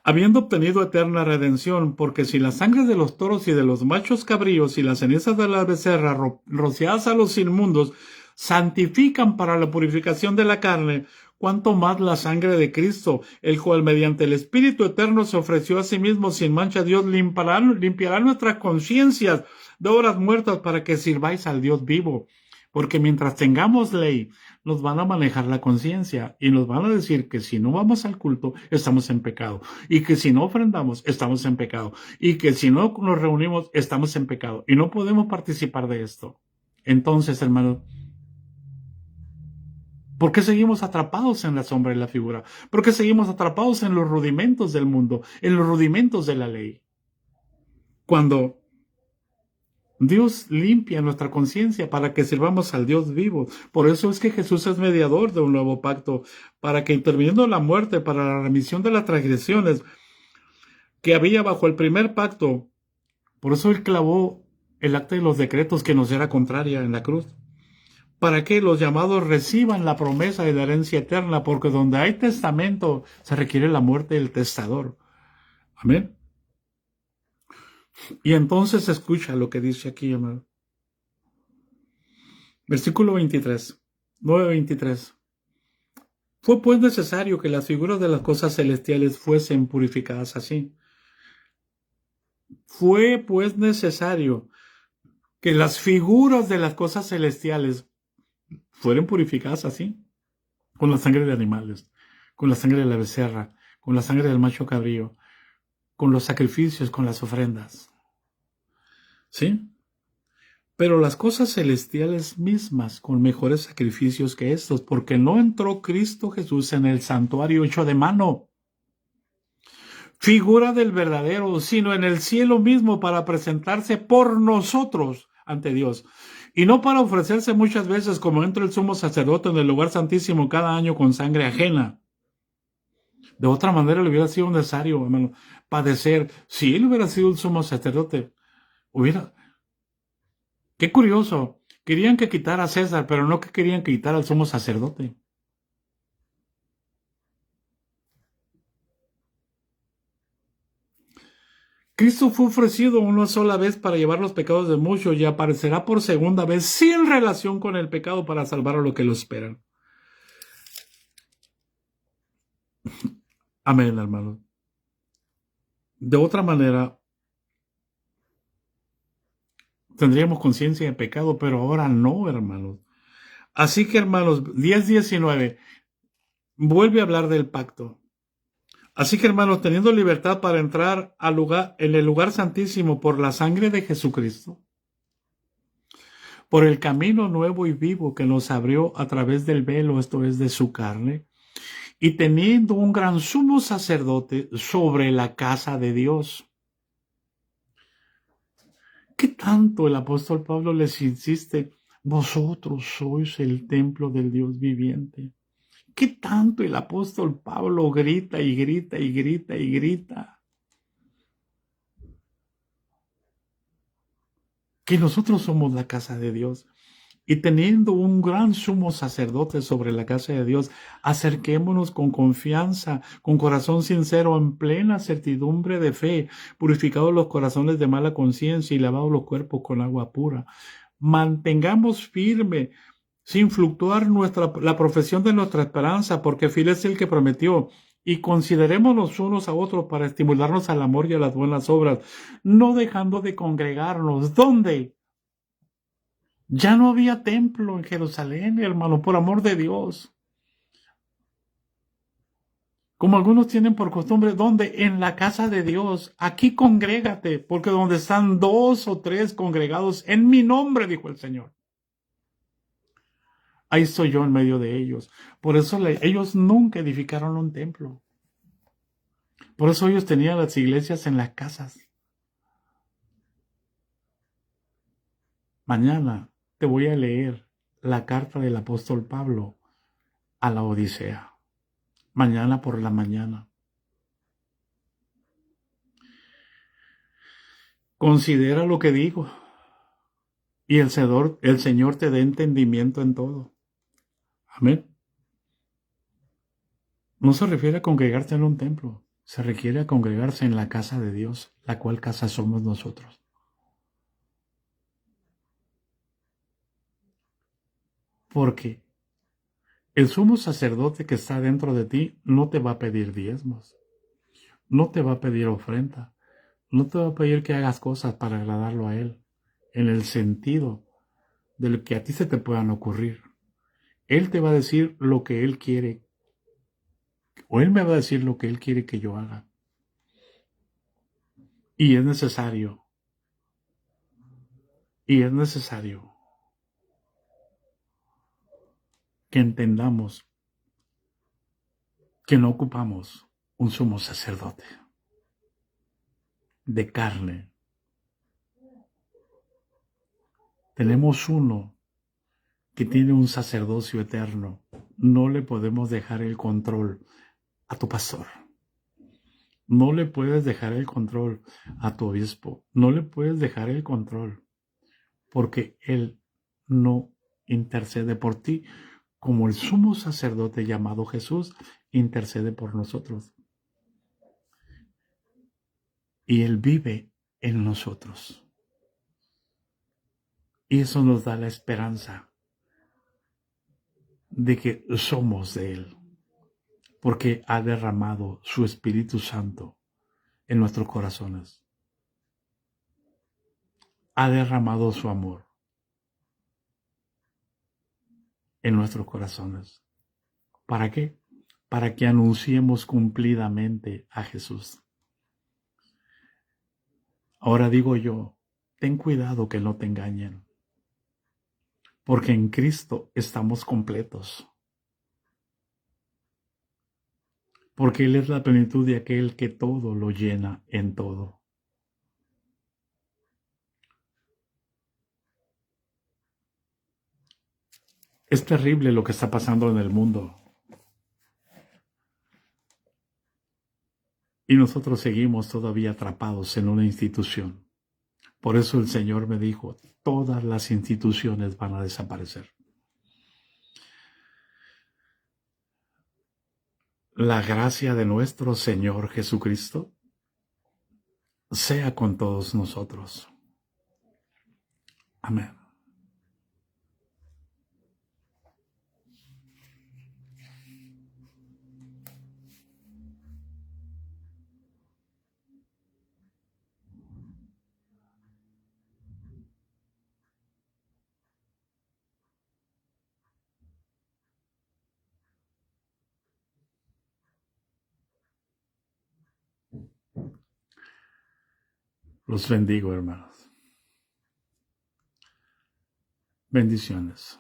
habiendo obtenido eterna redención, porque si la sangre de los toros y de los machos cabríos y las cenizas de la becerra rociadas a los inmundos santifican para la purificación de la carne, cuanto más la sangre de Cristo, el cual mediante el Espíritu eterno se ofreció a sí mismo sin mancha a Dios, limpiará nuestras conciencias de obras muertas para que sirváis al Dios vivo. Porque mientras tengamos ley, nos van a manejar la conciencia y nos van a decir que si no vamos al culto, estamos en pecado. Y que si no ofrendamos, estamos en pecado. Y que si no nos reunimos, estamos en pecado. Y no podemos participar de esto. Entonces, hermano, ¿por qué seguimos atrapados en la sombra y la figura? ¿Por qué seguimos atrapados en los rudimentos del mundo, en los rudimentos de la ley? Cuando Dios limpia nuestra conciencia para que sirvamos al Dios vivo. Por eso es que Jesús es mediador de un nuevo pacto, para que interviniendo en la muerte, para la remisión de las transgresiones que había bajo el primer pacto, por eso Él clavó el acta de los decretos que nos era contraria en la cruz, para que los llamados reciban la promesa de la herencia eterna, porque donde hay testamento se requiere la muerte del testador. Amén. Y entonces escucha lo que dice aquí, hermano. Versículo 23, 9:23. Fue pues necesario que las figuras de las cosas celestiales fuesen purificadas así. Fue pues necesario que las figuras de las cosas celestiales fueran purificadas así, con la sangre de animales, con la sangre de la becerra, con la sangre del macho cabrío, con los sacrificios, con las ofrendas. ¿Sí? Pero las cosas celestiales mismas, con mejores sacrificios que estos, porque no entró Cristo Jesús en el santuario hecho de mano, figura del verdadero, sino en el cielo mismo para presentarse por nosotros ante Dios. Y no para ofrecerse muchas veces como entra el sumo sacerdote en el lugar santísimo cada año con sangre ajena. De otra manera le hubiera sido necesario, hermano, padecer. Si él hubiera sido el sumo sacerdote, hubiera... Qué curioso. Querían que quitara a César, pero no que querían que quitara al sumo sacerdote. Cristo fue ofrecido una sola vez para llevar los pecados de muchos y aparecerá por segunda vez sin relación con el pecado para salvar a los que lo esperan. Amén, hermano. De otra manera, tendríamos conciencia de pecado, pero ahora no, hermanos. Así que, hermanos, 10:19, vuelve a hablar del pacto. Así que, hermanos, teniendo libertad para entrar al lugar, en el lugar santísimo por la sangre de Jesucristo, por el camino nuevo y vivo que nos abrió a través del velo, esto es, de su carne, y teniendo un gran sumo sacerdote sobre la casa de Dios. ¿Qué tanto el apóstol Pablo les insiste? Vosotros sois el templo del Dios viviente. ¿Qué tanto el apóstol Pablo grita y grita y grita y grita? Que nosotros somos la casa de Dios. Y teniendo un gran sumo sacerdote sobre la casa de Dios, acerquémonos con confianza, con corazón sincero, en plena certidumbre de fe, purificados los corazones de mala conciencia y lavados los cuerpos con agua pura. Mantengamos firme, sin fluctuar la profesión de nuestra esperanza, porque fiel es el que prometió. Y considerémonos unos a otros para estimularnos al amor y a las buenas obras, no dejando de congregarnos. ¿Dónde? Ya no había templo en Jerusalén, hermano, por amor de Dios. Como algunos tienen por costumbre, ¿dónde? En la casa de Dios. Aquí congrégate, porque donde están 2 o 3 congregados en mi nombre, dijo el Señor. Ahí estoy yo en medio de ellos. Por eso ellos nunca edificaron un templo. Por eso ellos tenían las iglesias en las casas. Mañana te voy a leer la carta del apóstol Pablo a la Odisea. mañana por la mañana. Considera lo que digo y el Señor te dé entendimiento en todo. Amén. No se refiere a congregarse en un templo, se requiere a congregarse en la casa de Dios, la cual casa somos nosotros. Porque el sumo sacerdote que está dentro de ti no te va a pedir diezmos, no te va a pedir ofrenda, no te va a pedir que hagas cosas para agradarlo a Él, en el sentido de lo que a ti se te puedan ocurrir. Él te va a decir lo que Él quiere, o Él me va a decir lo que Él quiere que yo haga. Y es necesario que entendamos que no ocupamos un sumo sacerdote de carne. Tenemos uno que tiene un sacerdocio eterno. No le podemos dejar el control a tu pastor. No le puedes dejar el control a tu obispo. No le puedes dejar el control porque él no intercede por ti como el sumo sacerdote llamado Jesús intercede por nosotros. Y él vive en nosotros. Y eso nos da la esperanza de que somos de Él, porque ha derramado su Espíritu Santo en nuestros corazones. Ha derramado su amor en nuestros corazones. ¿Para qué? Para que anunciemos cumplidamente a Jesús. Ahora digo yo, ten cuidado que no te engañen, porque en Cristo estamos completos. Porque Él es la plenitud de aquel que todo lo llena en todo. Es terrible lo que está pasando en el mundo. Y nosotros seguimos todavía atrapados en una institución. Por eso el Señor me dijo, todas las instituciones van a desaparecer. La gracia de nuestro Señor Jesucristo sea con todos nosotros. Amén. Los bendigo, hermanos. Bendiciones.